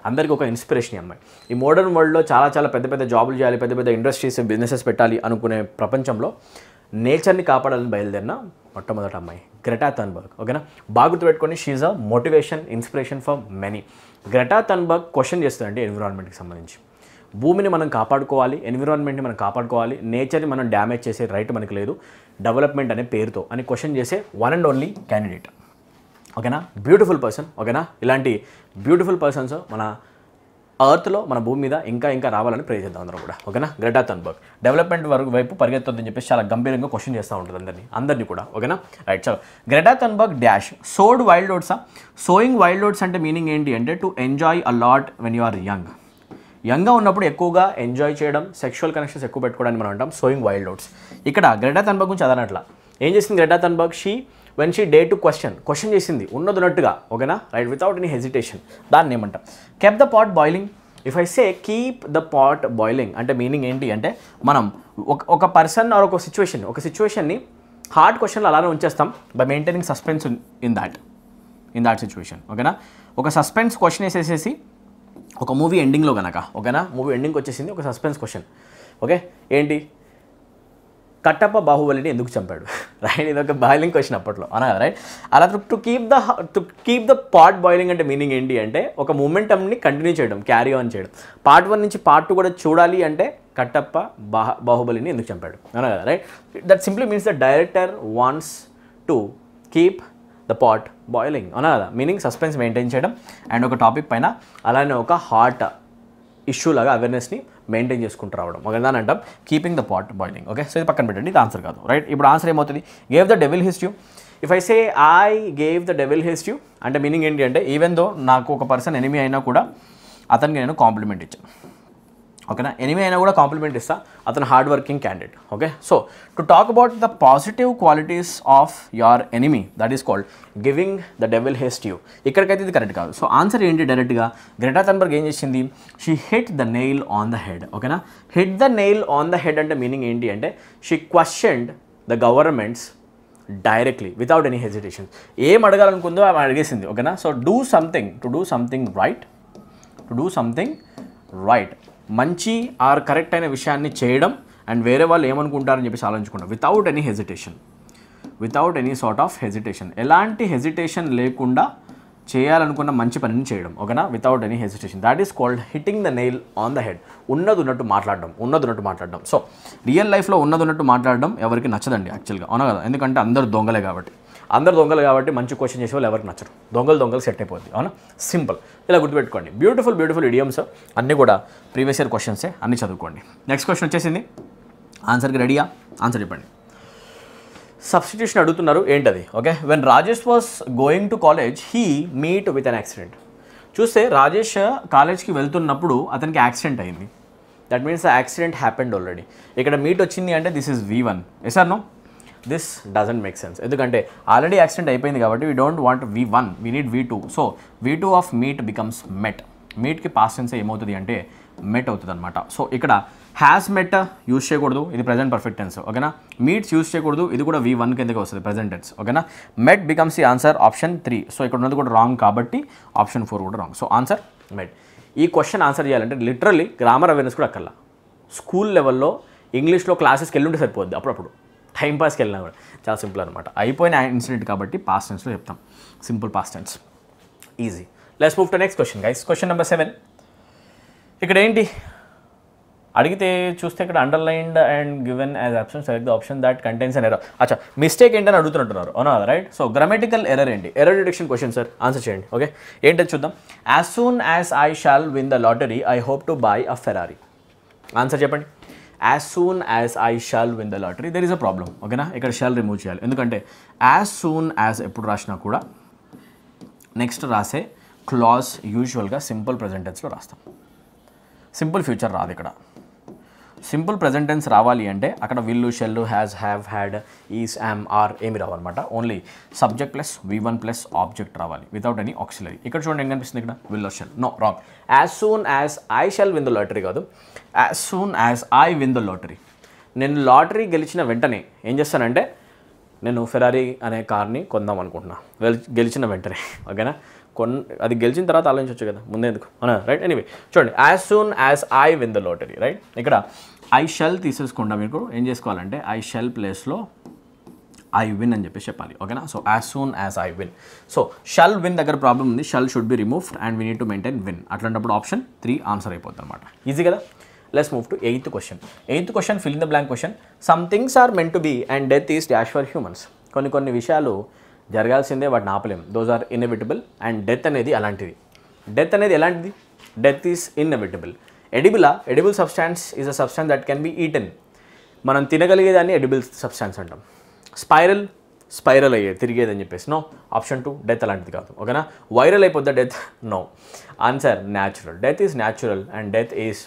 అందరికీ ఒక ఇన్స్పిరేషన్ ఈ అమ్మాయి. ఈ మోడర్న్ వరల్డ్లో చాలా పెద్ద జాబులు చేయాలి, పెద్ద ఇండస్ట్రీస్, బిజినెసెస్ పెట్టాలి అనుకునే ప్రపంచంలో నేచర్ని కాపాడాలని బయలుదేరిన మొట్టమొదటి అమ్మాయి గ్రెటా థర్న్బర్గ్. ఓకేనా, బాగా గుర్తుపెట్టుకొని, she is a motivation, inspiration for many. Greta Thunberg question చేస్తుందంటే ఎన్విరాన్మెంట్కి సంబంధించి భూమిని మనం కాపాడుకోవాలి, ఎన్విరాన్మెంట్ని మనం కాపాడుకోవాలి, నేచర్ని మనం డ్యామేజ్ చేసే రైట్ మనకు లేదు డెవలప్మెంట్ అనే పేరుతో అని క్వశ్చన్ చేసే వన్ అండ్ ఓన్లీ క్యాండిడేట్. ఓకేనా, బ్యూటిఫుల్ పర్సన్. ఓకేనా, ఇలాంటి బ్యూటిఫుల్ పర్సన్స్ మన అర్త్లో, మన భూమి మీద ఇంకా రావాలని ప్రే చేద్దాం అందరం కూడా. ఓకేనా, గ్రెటా థర్న్బర్గ్ డెవలప్మెంట్ వైపు పరిగెత్తొద్దని చెప్పేసి చాలా గంభీరంగా క్వశ్చన్ చేస్తూ ఉంటుంది అందరినీ కూడా. ఓకేనా, రైట్. చలో, Greta Thunberg dash sowed wild ఓట్సా. సోయింగ్ వైల్డ్ ఓట్స్ అంటే మీనింగ్ ఏంటి అంటే to enjoy a lot when you are young. యంగ్గా ఉన్నప్పుడు ఎక్కువగా ఎంజాయ్ చేయడం, సెక్షువల్ కనెక్షన్స్ ఎక్కువ పెట్టుకోవడానికి మనం అంటాం సోయింగ్ వైల్డ్ ఓట్స్. ఇక్కడ గ్రెటా థర్న్బర్గ్ గురించి చదవనట్లా ఏం చేసింది Greta Thunberg? When she dare to question చేసింది ఉన్నట్టుగా. ఓకేనా, రైట్, వితౌట్ ఎనీ హెజిటేషన్. దాన్ని ఏమంటాం? Keep the pot boiling. If I say keep the pot boiling అంటే మీనింగ్ ఏంటి అంటే మనం ఒక పర్సన్ ఆర్ ఒక సిచ్యువేషన్ని హార్డ్ క్వశ్చన్లు అలానే ఉంచేస్తాం by maintaining suspense in that situation. ఓకేనా, ఒక సస్పెన్స్ క్వశ్చన్ వేసేసేసి ఒక మూవీ ఎండింగ్లో కనుక. ఓకేనా, మూవీ ఎండింగ్కి వచ్చేసింది ఒక సస్పెన్స్ క్వశ్చన్. ఓకే, ఏంటి? కట్టప్ప బాహుబలిని ఎందుకు చంపాడు? రైట్, ఇది ఒక బాయిలింగ్ క్వశ్చన్ అప్పట్లో అనా కదా. రైట్, అలా to keep the pot boiling అంటే మీనింగ్ ఏంటి అంటే ఒక మూమెంటమ్ని కంటిన్యూ చేయడం, క్యారీ ఆన్ చేయడం. పార్ట్ 1 నుంచి పార్ట్ 2 కూడా చూడాలి అంటే కట్టప్ప బాహుబలిని ఎందుకు చంపాడు అనా కదా. Right, that simply means the director wants to keep the pot boiling అనా కదా. మీనింగ్ సస్పెన్స్ మెయింటైన్ చేయడం అండ్ ఒక టాపిక్ పైన అలానే ఒక హాట్ ఇష్యూ లాగా అవేర్నెస్ని మెయింటైన్ చేసుకుంటూ రావడం. ఒక దాని అంటాం keeping the pot boiling. Okay, so ఇది పక్కన పెట్టండి, ఇది ఆన్సర్ కాదు. రైట్, ఇప్పుడు ఆన్సర్ ఏమవుతుంది? Gave the devil his due. If I say I gave the devil his due అంటే మీనింగ్ ఏంటి అంటే ఈవెన్ దో నాకు ఒక పర్సన్ ఎనిమీ అయినా కూడా అతనికి నేను కాంప్లిమెంట్ ఇచ్చాను. ఓకేనా, ఎనిమి అయినా కూడా కాంప్లిమెంట్ ఇస్తా, అతను hard working candidate. Okay, so to talk about the positive qualities of your enemy, that is called giving the devil his due. ఇక్కడికైతే ఇది కరెక్ట్ కాదు. సో ఆన్సర్ ఏంటి డైరెక్ట్గా, గ్రెటా థన్బర్గ్ ఏం చేసింది, she hit the nail on the head. ఓకేనా, hit the nail on the head అంటే meaning ఏంటి అంటే she questioned the governments directly without any hesitation. ఏం అడగాలనుకుందో ఆమె అడిగేసింది. ఓకేనా, so do something, to do something right, to do something right, మంచి ఆర్ కరెక్ట్ అయిన విషయాన్ని చేయడం అండ్ వేరే వాళ్ళు ఏమనుకుంటారని చెప్పేసి ఆలోచించుకుంటాం without any hesitation, without any sort of hesitation, ఎలాంటి హెజిటేషన్ లేకుండా చేయాలనుకున్న మంచి పనిని చేయడం. ఓకేనా, without any hesitation, that is called hitting the nail on the head. ఉన్నది ఉన్నట్టు మాట్లాడడం. సో రియల్ లైఫ్లో ఉన్నది ఉన్నట్టు మాట్లాడడం ఎవరికి నచ్చదండి యాక్చువల్గా, అవునా కదా, ఎందుకంటే అందరు దొంగలే కాబట్టి మంచి క్వశ్చన్ చేసే వాళ్ళు ఎవరికి నచ్చరు, దొంగలు సెట్ అయిపోద్ది. అవునా, సింపుల్, ఇలా గుర్తుపెట్టుకోండి. బ్యూటిఫుల్ ఇడియమ్స్ అన్నీ కూడా ప్రీవియస్ ఇయర్ క్వశ్చన్సే, అన్నీ చదువుకోండి. నెక్స్ట్ క్వశ్చన్ వచ్చేసింది, ఆన్సర్కి రెడీయా, ఆన్సర్ చెప్పండి. సబ్స్టిట్యూషన్ అడుగుతున్నారు, ఏంటది. Okay, when Rajesh was going to college he meet with an accident. చూస్తే రాజేష్ కాలేజ్కి వెళ్తున్నప్పుడు అతనికి యాక్సిడెంట్ అయింది. That means the accident happened already. ఇక్కడ మీట్ వచ్చింది అంటే this is V1. Yes or no, this doesn't make sense, ఎందుకంటే ఆల్రెడీ యాక్సిడెంట్ అయిపోయింది కాబట్టి we don't want V1, we need V2. So V2 of meet becomes met. మీట్కి past tense ఏమవుతుంది అంటే మెట్ అవుతుంది అనమాట. సో ఇక్కడ హ్యాస్ మెట్ యూజ్ చేయకూడదు, ఇది ప్రజెంట్ పర్ఫెక్ట్ టెన్స్. ఓకేనా, మీట్స్ యూజ్ చేయకూడదు, ఇది కూడా V1 కిందకి వస్తుంది ప్రజెంట్ టెన్స్. ఓకేనా, met becomes the answer option 3. So ఇక్కడ ఉన్నది కూడా రాంగ్ కాబట్టి ఆప్షన్ 4 కూడా రాంగ్. సో ఆన్సర్ మెట్. ఈ క్వశ్చన్ ఆన్సర్ చేయాలంటే లిటరల్లీ గ్రామర్ అవేర్నెస్ కూడా అక్కర్లా, స్కూల్ లెవెల్లో ఇంగ్లీష్లో క్లాసెస్కి వెళ్ళి ఉంటే సరిపోద్ది, అప్పుడప్పుడు టైంపాస్కి వెళ్ళినా కూడా చాలా సింపుల్ అనమాట. అయిపోయిన ఇన్సిడెంట్ కాబట్టి పాస్ట్ టెన్స్లో చెప్తాం, simple past tense, easy. Let's move to next question guys. Question number 7. ఇక్కడ ఏంటి అడిగితే చూస్తే ఇక్కడ underlined and given as option, select the option that contains an error. అచ్చా, మిస్టేక్ ఏంటని అడుగుతుంటున్నారు, అవునా, రైట్. సో గ్రామటికల్ ఎర్రర్ ఏంటి, error detection question sir, answer చేయండి. ఓకే, ఏంటది చూద్దాం. As soon as I shall win the lottery I hope to buy a Ferrari. Answer చెప్పండి. As soon as I shall win the lottery, there is a problem. ఓకేనా, ఇక్కడ shawl remove చేయాలి, ఎందుకంటే as soon as ఎప్పుడు రాసినా కూడా next రాసే clause యూజువల్గా సింపుల్ ప్రెజెంట్ టెన్స్లో రాస్తాం, సింపుల్ ఫ్యూచర్ రాదు. ఇక్కడ సింపుల్ ప్రెజెంట్ టెన్స్ రావాలి అంటే అక్కడ will, shall, has, have, had, is, am, are ఏమి రావన్నమాట. Only subject plus V1 plus object రావాలి వితౌట్ ఎనీ ఆక్సిలరీ. ఇక్కడ చూడండి ఏం కనిపిస్తుంది, ఇక్కడ will or shall, no wrong. As soon as I shall win the lottery కాదు, as soon as I win the lottery. నేను లాటరీ గెలిచిన వెంటనే ఏం చేస్తానంటే నేను ఫెరారీ అనే కార్ని కొందాం అనుకుంటున్నా, గెలిచిన వెంటనే. ఓకేనా, అది గెలిచిన తర్వాత ఆలోచించవచ్చు కదా, ముందే ఎందుకు, అవునా, రైట్. ఎనీవే చూడండి, as soon as I win the lottery, right. ఇక్కడ ఐ షెల్ తీసేసుకుంటా, మీకు ఏం చేసుకోవాలంటే ఐ షెల్ ప్లేస్లో ఐ విన్ అని చెప్పేసి చెప్పాలి. ఓకేనా, so as soon as I win. So shall win దగ్గర ప్రాబ్లమ్ ఉంది, shall should be removed and we need to maintain win. అట్లాంటప్పుడు ఆప్షన్ 3 ఆన్సర్ అయిపోతుంది అనమాట, ఈజీ కదా. Let's move to 8th question. 8th question fill in the blank question. Some things are meant to be and death is dash for humans. కొన్ని విషయాలు జరగాల్సిందే, వాటిని ఆపలేం, those are inevitable. And death అనేది అలాంటిది. డెత్ అనేది ఎలాంటిది, death is inevitable. Edible substance is a substance that can be eaten. మనం తినగలిగేదాన్ని ఎడిబుల్ సబ్స్టాన్స్ అంటాం. స్పైరల్ అయ్యేది, తిరిగేదని చెప్పేసి నో, ఆప్షన్ 2 డెత్ అలాంటిది కాదు. ఓకేనా, వైరల్ అయిపోద్దా death, no. Answer natural. Death is natural and death is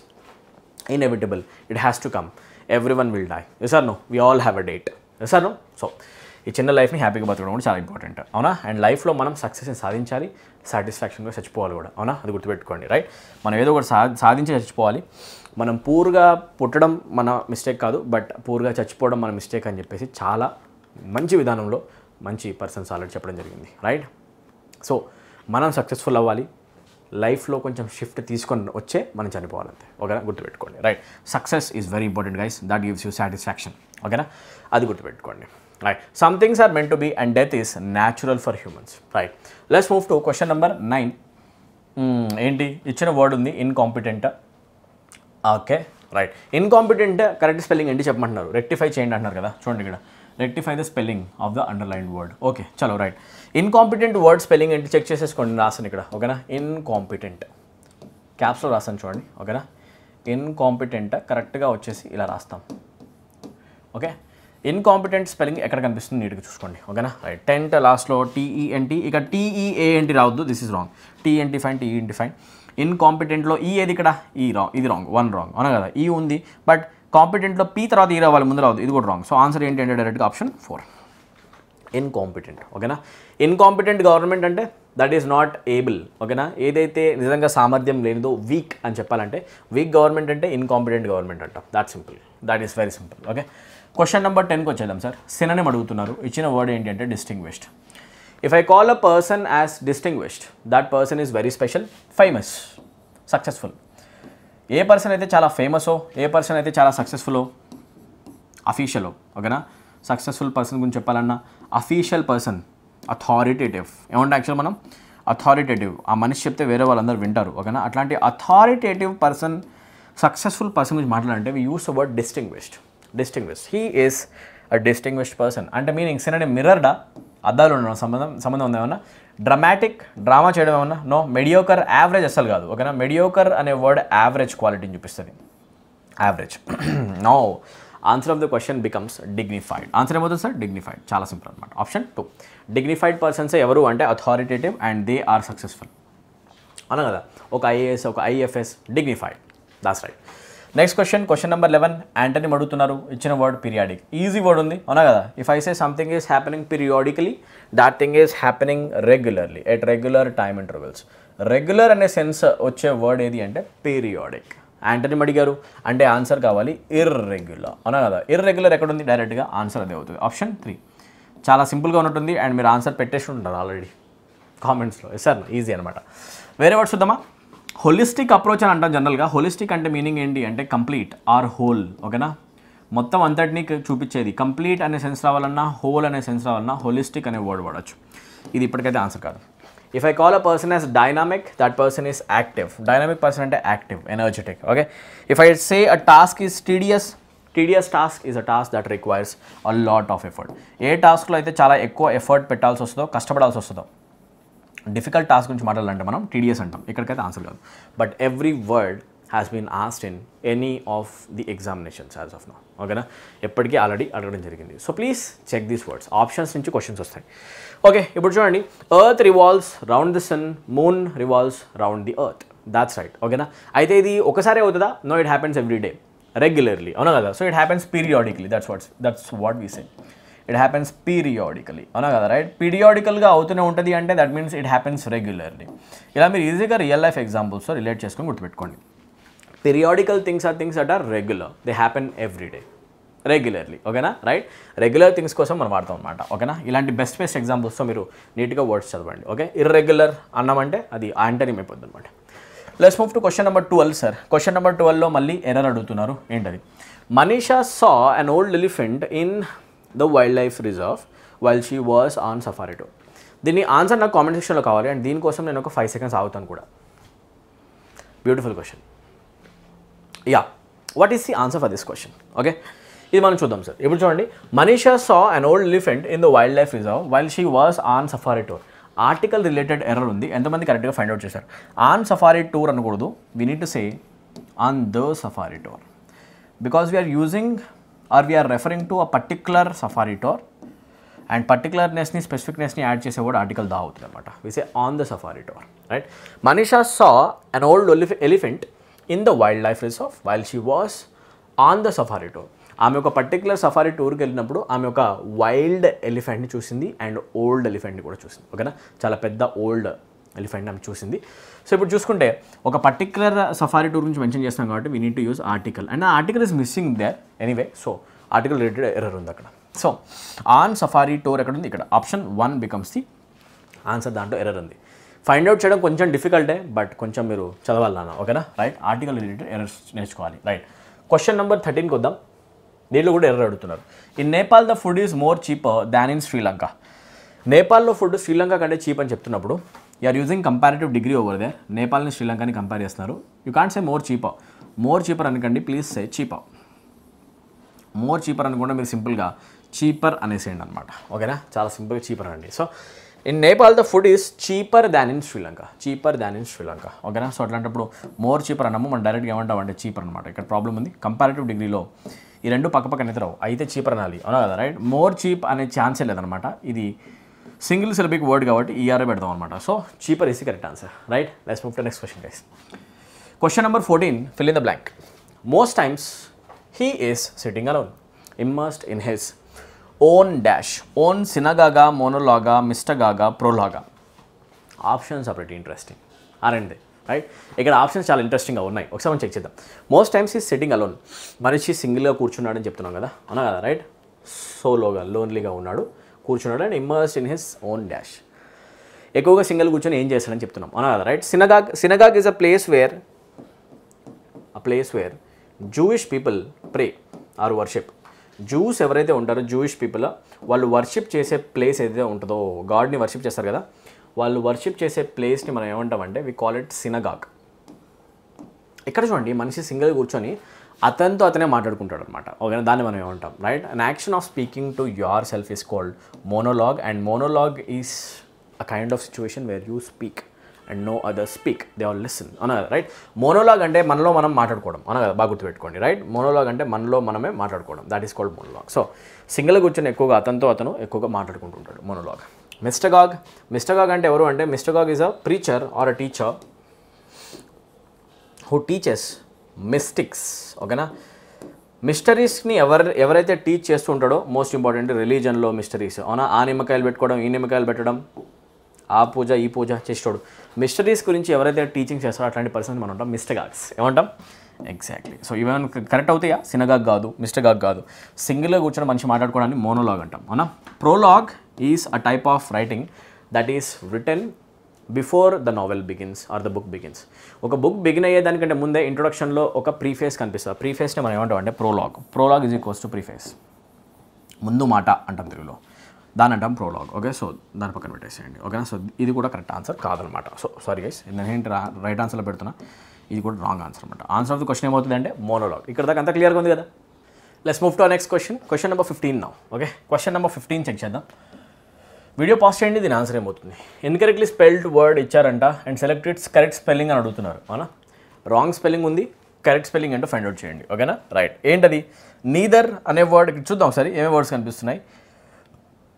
inevitable, it has to come, everyone will die. Yes or no, we all have a date. Yes or no. So ఈ చిన్న లైఫ్ని హ్యాపీగా బతకడం కూడా చాలా important, అవునా. And లైఫ్లో మనం సక్సెస్ని సాధించాలి, సాటిస్ఫాక్షన్గా చచ్చిపోవాలి కూడా, అవునా, అది గుర్తుపెట్టుకోండి, రైట్. మనం ఏదో ఒకటి సాధించి చచ్చిపోవాలి. మనం పూర్గా పుట్టడం మన మిస్టేక్ కాదు, బట్ పూర్గా చచ్చిపోవడం మన మిస్టేక్ అని చెప్పేసి చాలా మంచి విధానంలో మంచి పర్సన్స్ ఆల్రెడీ చెప్పడం జరిగింది, రైట్. సో మనం సక్సెస్ఫుల్ అవ్వాలి, లైఫ్లో కొంచెం షిఫ్ట్ తీసుకొని వచ్చే మనం చనిపోవాలంతే. ఓకేనా, గుర్తుపెట్టుకోండి, right. Success is very important guys, that gives you satisfaction. ఓకేనా, అది గుర్తుపెట్టుకోండి, right. Some things are meant to be and death is natural for humans, right. Let's move to question number 9. ఏంటి ఇచ్చిన వర్డ్ ఉంది, incompetent. Okay, right. Incompetent correct spelling ఏంటి చెప్పమంటున్నారు, rectify చేయండి అంటున్నారు కదా. చూడండి ఇక్కడ rectify the spelling of the underlined word. Okay, చలో, రైట్. ఇన్కాంపిటెంట్ వర్డ్ స్పెల్లింగ్ ఏంటి చెక్ చేసేసుకోండి, రాసాను ఇక్కడ. ఓకేనా, ఇన్కాంపిటెంట్ క్యాప్స్లో రాసాను చూడండి. ఓకేనా, ఇన్కాంపిటెంట్ కరెక్ట్గా వచ్చేసి ఇలా రాస్తాం. ఓకే, ఇన్కాంపిటెంట్ స్పెల్లింగ్ ఎక్కడ కనిపిస్తుంది నీట్గా చూసుకోండి, ఓకేనా. రైట్, టెంట్ లాస్ట్లో టీఈఎన్టీ, ఇక టీఈఏఎన్టీ రావద్దు, this is wrong. TNT fine, TENT fine. ఇన్కాంపిటెంట్లో ఈ ఏది ఇక్కడ, ఈ రాంగ్, ఇది రాంగ్, వన్ రాంగ్, అవునా కదా. ఈ ఉంది, బట్ కాంపిటెంట్లో పీ తర్వాత ఈ రావాలి, ముందు రావద్దు, ఇది కూడా రాంగ్. సో ఆన్సర్ ఏంటి అంటే డైరెక్ట్గా ఆప్షన్ 4, ఇన్కాంపిటెంట్, ఓకేనా. ఇన్కాంపిటెంట్ గవర్నమెంట్ అంటే దట్ ఈస్ నాట్ ఏబుల్, ఓకేనా. ఏదైతే నిజంగా సామర్థ్యం లేనిదో వీక్ అని చెప్పాలంటే వీక్ గవర్నమెంట్ అంటే ఇన్కాంపిటెంట్ గవర్నమెంట్ అంటాం. That simple, that is very simple, okay. Question number 10కి వచ్చేద్దాం సార్. సినోనిమ్ అడుగుతున్నారు, ఇచ్చిన వర్డ్ ఏంటి అంటే distinguished. If I call a person as distinguished, that person is very special, famous, successful. ఏ person అయితే చాలా ఫేమసో, ఏ పర్సన్ అయితే చాలా సక్సెస్ఫుల్లో, అఫీషియలో, ఓకేనా. సక్సెస్ఫుల్ పర్సన్ గురించి చెప్పాలన్నా అఫీషియల్ పర్సన్, అథారిటేటివ్. ఏమంటే యాక్చువల్ మనం అథారిటేటివ్, ఆ మనిషి చెప్తే వేరే వాళ్ళందరూ వింటారు, ఓకేనా. అట్లాంటి అథారిటేటివ్ పర్సన్, సక్సెస్ఫుల్ పర్సన్ గురించి మాట్లాడాలంటే we use the word distinguished. He is a distinguished person అంటే మీనింగ్ సినోనిమ్ మిర్రర్డా, అద్దాలు ఉండడం, సంబంధం ఉందా ఏమన్నా, డ్రామాటిక్, డ్రామా చేయడం ఏమన్నా, నో. మెడియోకర్, యావరేజ్ అసలు కాదు, ఓకేనా. మెడియోకర్ అనే వర్డ్ యావరేజ్ క్వాలిటీని చూపిస్తుంది, average. No, answer of the question becomes dignified. Answer ఏమవుతుంది సార్, డిగ్నిఫైడ్. చాలా సింపుల్ అనమాట. ఆప్షన్ 2, డిగ్నిఫైడ్ పర్సన్స్ ఎవరు అంటే authoritative and they are successful, అన్నా కదా. ఒక ఐఏఎస్, ఒక IFS, dignified, that's right. Next question number 11. Antonym అడుగుతున్నారు, ఇచ్చిన వర్డ్ పీరియాడిక్. ఈజీ వర్డ్ ఉంది, అవునా కదా. If I say something is happening periodically, that thing is happening regularly at regular time intervals. Regular అనే సెన్స్ వచ్చే word ఏది అంటే periodic. Antony అడిగారు అంటే ఆన్సర్ కావాలి ఇర్రెగ్యులర్, అవునా కదా. ఇర్రెగ్యులర్ ఎక్కడుంది, డైరెక్ట్గా ఆన్సర్ అదే అవుతుంది, ఆప్షన్ 3. చాలా సింపుల్గా ఉన్నట్టుంది అండ్ మీరు ఆన్సర్ పెట్టేసి ఉంటారు ఆల్రెడీ కామెంట్స్లో. సార్ ఈజీ అనమాట. వేరే వర్డ్స్ చూద్దామా. హోలిస్టిక్ అప్రోచ్ అని అంటాం జనరల్గా. హోలిస్టిక్ అంటే మీనింగ్ ఏంటి అంటే కంప్లీట్ ఆర్ హోల్, ఓకేనా. మొత్తం అంతటినీ చూపించేది. కంప్లీట్ అనే సెన్స్ రావాలన్నా, హోల్ అనే సెన్స్ రావాలన్నా హోలిస్టిక్ అనే వర్డ్ వాడచ్చు. ఇది ఇప్పటికైతే ఆన్సర్ కాదు. If I call a person as dynamic, that person is active. Dynamic person అంటే active, energetic, okay. If I say a task is tedious task is a task that requires a lot of effort. ఏ టాస్క్లో అయితే చాలా ఎక్కువ effort పెట్టాల్సి వస్తుందో, కష్టపడాల్సి వస్తుందో, డిఫికల్ట్ టాస్క్ గురించి మాట్లాడాలంటే మనం టీడీఎస్ అంటాం. ఇక్కడికైతే ఆన్సర్ కాదు. But every word has been asked in any of the examinations as of now, ఓకేనా. ఎప్పటికీ ఆల్రెడీ అడగడం జరిగింది. So please check these words. Options నుంచి క్వశ్చన్స్ వస్తాయి, ఓకే. ఇప్పుడు చూడండి, earth revolves round the sun, moon revolves round the earth. That's right, ఓకేనా. అయితే ఇది ఒకసారి అవుతుందా, no, it happens every day, regularly, అవునా కదా. So it happens periodically, that's what we say. It happens periodically, అవునా కదా, రైట్. పీరియాడికల్గా అవుతూనే ఉంటుంది అంటే that means it happens regularly. ఇలా మీరు ఈజీగా రియల్ లైఫ్ ఎగ్జాంపుల్స్తో రిలేట్ చేసుకొని గుర్తుపెట్టుకోండి. Periodical things are things that are regular, they happen every day, regularly, ఓకేనా, రైట్. రెగ్యులర్ థింగ్స్ కోసం మనం వాడతాం అనమాట, ఓకేనా. ఇలాంటి బెస్ట్ ఎగ్జాంపుల్స్తో మీరు నీట్గా వర్డ్స్ చదవండి, ఓకే. ఇర్రెగ్యులర్ అన్నామంటే అది యాంటనిమ్ అయిపోద్ది అనమాట. Let's move to question number 12 sir. Question number 12లో మళ్ళీ ఎర్రర్ అడుగుతున్నారు. ఏంటది. Manisha saw an old elephant in the wildlife reserve while she was on safari tour. దీన్ని ఆన్సర్ నాకు కామెంట్ సెక్షన్లో కావాలి అండ్ దీనికోసం నేను ఒక 5 seconds ఆగుతాను కూడా. Beautiful question. Yeah, what is the answer for this question, okay. ఇది మనం చూద్దాం సార్. ఇప్పుడు చూడండి, Manisha saw an old elephant in the wildlife reserve while she was on safari tour. Article related error ఉంది. ఎంతమంది కరెక్ట్గా ఫైండ్ అవుట్ చేశారు. On safari tour అనకూడదు, we need to say on the safari tour because we're using or we're referring to a particular safari tour and పర్టికులర్నెస్ని, స్పెసిఫిక్నెస్ని add చేసే కూడా article దా అవుతుంది అనమాట. We say on the safari tour, right. Manisha saw an old elephant in the wildlife reserve while she was on the safari tour. ఆమె ఒక particular safari టూర్కి వెళ్ళినప్పుడు ఆమె ఒక వైల్డ్ ఎలిఫెంట్ని చూసింది అండ్ ఓల్డ్ ఎలిఫెంట్ని కూడా చూసింది, ఓకేనా. చాలా పెద్ద ఓల్డ్ ఎలిఫెంట్ ఆమె చూసింది. సో ఇప్పుడు చూసుకుంటే ఒక పర్టికులర్ సఫారీ టూర్ గురించి మెన్షన్ చేస్తాం కాబట్టి we need to use article and ఆ article is missing there anyway. So article related error ఉంది అక్కడ. సో ఆన్ సఫారీ టూర్ ఎక్కడ ఉంది, ఇక్కడ. Option 1 becomes the answer. దాంట్లో ఎర్రర్ ఉంది. ఫైండ్ అవుట్ చేయడం కొంచెం డిఫికల్టే బట్ కొంచెం మీరు చదవాలి నాన్న, ఓకేనా, రైట్. ఆర్టికల్ రిలేటెడ్ ఎర్రర్స్ నేర్చుకోవాలి, రైట్. క్వశ్చన్ నెంబర్ 13కి వద్దాం. దీంట్లో కూడా ఎర్రర్ అడుగుతున్నారు. In Nepal the food is more cheaper than in Sri Lanka. నేపాల్లో ఫుడ్ శ్రీలంక కంటే చీప్ అని చెప్తున్నప్పుడు you're using comparative degree over there. నేపాల్ని శ్రీలంకని కంపేర్ చేస్తున్నారు. You can't say more cheaper అనకండి, please say cheaper. More cheaper అనుకుంటే మీరు సింపుల్గా చీపర్ అనేసేయండి అనమాట, ఓకేనా. చాలా సింపుల్గా చీపర్ అండి. So in Nepal the food is cheaper than in Sri Lanka. Cheaper than in Sri Lanka. ఓకేనా. సో అట్లాంటప్పుడు మోర్ చీపర్ అన్నాము, మనం డైరెక్ట్గా ఏమంటాం అంటే చీపర్ అనమాట. ఇక్కడ ప్రాబ్లం ఉంది. కంపారిటివ్ డిగ్రీలో ఈ రెండు పక్కపక్కన ఎదురవు, అయితే చీపర్ అనాలి, అవునా కదా, రైట్. మోర్ చీప్ అనే ఛాన్సే లేదనమాట. ఇది సింగిల్ సిలబిక్ వర్డ్ కాబట్టి ఈఆర్ పెడతాం అనమాట. So cheaper is the correct answer, right. Let's move to next question guys. Question number 14, fill in the blank. Most times he is sitting alone, immersed in his own dash. Own synagoga, monologa, mystagoga, prologa. Options are pretty interesting, aren't they? Right. ఇక్కడ options చాలా ఇంట్రెస్టింగ్గా ఉన్నాయి. ఒకసారి మనం check చేద్దాం. Most times is sitting alone. మనిషి సింగిల్గా కూర్చున్నాడని చెప్తున్నాం కదా, అవునా కదా, రైట్. సోలోగా లోన్లీగా ఉన్నాడు, కూర్చున్నాడు. And immersed in his own dash. ఎక్కువగా సింగిల్ కూర్చొని ఏం చేస్తాడని చెప్తున్నాం, అవునా కదా, right. Synagogue is a place where Jewish people pray or worship. Jews ఎవరైతే ఉంటారో జూయిష్ పీపుల్, వాళ్ళు వర్షిప్ చేసే ప్లేస్ ఏదైతే ఉంటుందో, గాడ్ని వర్షిప్ చేస్తారు కదా, వాళ్ళు వర్షిప్ చేసే ప్లేస్ని మనం ఏమంటామంటే వి కాల్ ఇట్ సినగాగ్. ఇక్కడ చూడండి, మనిషి సింగిల్ కూర్చొని అతనితో అతనే మాట్లాడుకుంటాడు అనమాట. ఓకే, దాన్ని మనం ఏమంటాం, right. An action of speaking to yourself is called monologue. And monologue is a kind of situation where you speak and no other speak, they all listen, అవునా కదా, రైట్. మోనోలాగ్ అంటే మనలో మనం మాట్లాడుకోవడం, అవునా కదా, బాగా గుర్తుపెట్టుకోండి, రైట్. మోనోలాగ్ అంటే మనలో మనమే మాట్లాడుకోవడం, that is called monologue. So single కూర్చొని ఎక్కువగా అతను ఎక్కువగా మాట్లాడుకుంటుంటాడు, మోనోలాగ్. మిస్టగాగ్ అంటే ఎవరు అంటే, mystagogue is a preacher or a teacher who teaches mystics. ఓకేనా. మిస్టరీస్ని ఎవరైతే టీచ్ చేస్తూ ఉంటాడో, మోస్ట్ ఇంపార్టెంట్ రిలీజన్లో మిస్టరీస్, అవునా. ఆ నిమ్మకాయలు పెట్టుకోవడం, ఈ నిమ్మకాయలు పెట్టడం, ఆ పూజ ఈ పూజ చేసేటోడు, మిస్టరీస్ గురించి ఎవరైతే టీచింగ్ చేస్తారో అట్లాంటి పర్సన్ మనం అంటాం మిస్టగాగ్స్. ఏమంటాం? ఎగ్జాక్ట్లీ. సో ఇవన్నీ కరెక్ట్ అవుతాయా? సినగాగ్ కాదు, మిస్టగాగ్ కాదు. సింగిల్గా కూర్చొని మనిషి మాట్లాడుకోవడానికి మోనోలాగ్ అంటాం, అవునా. Prologue is a type of writing that is written before the novel begins or the book begins. ఒక బుక్ బిగిన్ అయ్యేదానికంటే ముందే ఇంట్రొడక్షన్లో ఒక ప్రీఫేస్ కనిపిస్తుంది. ప్రీఫేస్ని మనం ఏమంటాం అంటే prologue is equals to preface, ముందు మాట అంటాం తెలుగులో, దాని అంటాం ప్రోలాగ్. ఓకే, సో దాని పక్కన పెట్టేసేయండి. ఓకేనా. సో ఇది కూడా కరెక్ట్ ఆన్సర్ కాదనమాట. సో సారీ గైస్, నేను ఏంటి రైట్ ఆన్సర్లో పెడుతున్నా, ఇది కూడా రాంగ్ ఆన్సర్ అనమాట. ఆన్సర్ ఆఫ్ ది క్వశ్చన్ ఏమవుతుంది అంటే మోనోలాగ్. ఇక్కడ దాకా అంతా క్లియర్గా ఉంది కదా. Let's move to next question. Question number 15 now. Okay, question number 15 check చేద్దాం. వీడియో పాస్ చేయండి, దీని ఆన్సర్ ఏమవుతుంది. ఇన్కరెక్ట్లీ స్పెల్డ్ వర్డ్ ఇచ్చారంట and select its correct spelling అని అడుగుతున్నారు, అవునా. రాంగ్ స్పెల్లింగ్ ఉంది, కరెక్ట్ స్పెల్లింగ్ అంటే ఫైండ్ అవుట్ చేయండి. ఓకేనా, రైట్. ఏంటది? నీదర్ అనే వర్డ్ చూద్దాం ఒకసారి, ఏమేమి వర్డ్స్ కనిపిస్తున్నాయి.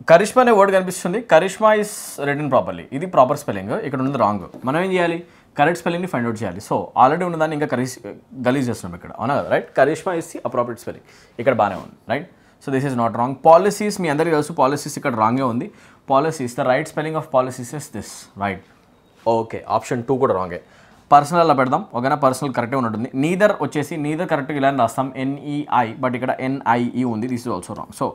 కరిష్మా అనే వర్డ్ కనిపిస్తుంది. కరిష్మా ఇస్ రిటన్ ప్రాపర్లీ, ఇది ప్రాపర్ స్పెల్లింగ్. ఇక్కడ ఉన్నది రాంగ్. మనం ఏం చేయాలి? కరెక్ట్ స్పెల్లింగ్ని ఫైండ్ అవుట్ చేయాలి. సో ఆల్రెడీ ఉన్నదాన్ని ఇంకా గలీజ్ చేస్తున్నాం ఇక్కడ, అవునా కదా, right. Charisma is the appropriate spelling, ఇక్కడ బాగానే ఉంది, right. So this is not wrong. Policies మీ అందరికీ తెలుసు, పాలసీస్ ఇక్కడ రాంగే ఉంది. Policies, the right spelling of policies is this, right. Okay, option 2 కూడా రాంగే. పర్సనల్ అలా పెడదాం, ఓకేనా. పర్సనల్ కరెక్ట్గా ఉన్నట్టుంది. నీదర్ వచ్చేసి నీదర్ కరెక్ట్గా ఇలా రాస్తాం, NEI, బట్ ఇక్కడ NIE ఉంది, this is also wrong. So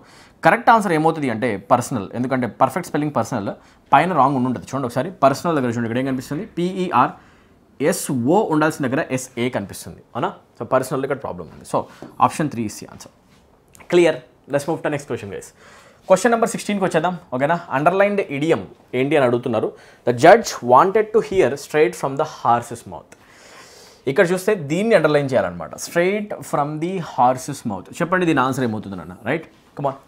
correct answer ఏమవుతుంది అంటే పర్సనల్, ఎందుకంటే పర్ఫెక్ట్ స్పెల్లింగ్ పర్సనల్, పైన రాంగ్ ఉంటుంది. చూడండి ఒకసారి, పర్సనల్ దగ్గర చూడండి, ఇక్కడ ఏం కనిపిస్తుంది? PERSO ఉండాల్సిన దగ్గర SA కనిపిస్తుంది, అవునా. సో పర్సనల్ ఇక్కడ ప్రాబ్లం ఉంది. So option 3 is the answer. Clear. Let's move to next question guys. Question number 16కి వచ్చేద్దాం, ఓకేనా. అండర్లైన్డ్ ఇడియం ఏంటి అని అడుగుతున్నారు. The judge wanted to hear straight from the horse's mouth. ఇక్కడ చూస్తే దీన్ని అండర్లైన్ చేయాలన్నమాట, straight from the horse's mouth. చెప్పండి దీని ఆన్సర్ ఏమవుతుంది అన్న, right. Come on.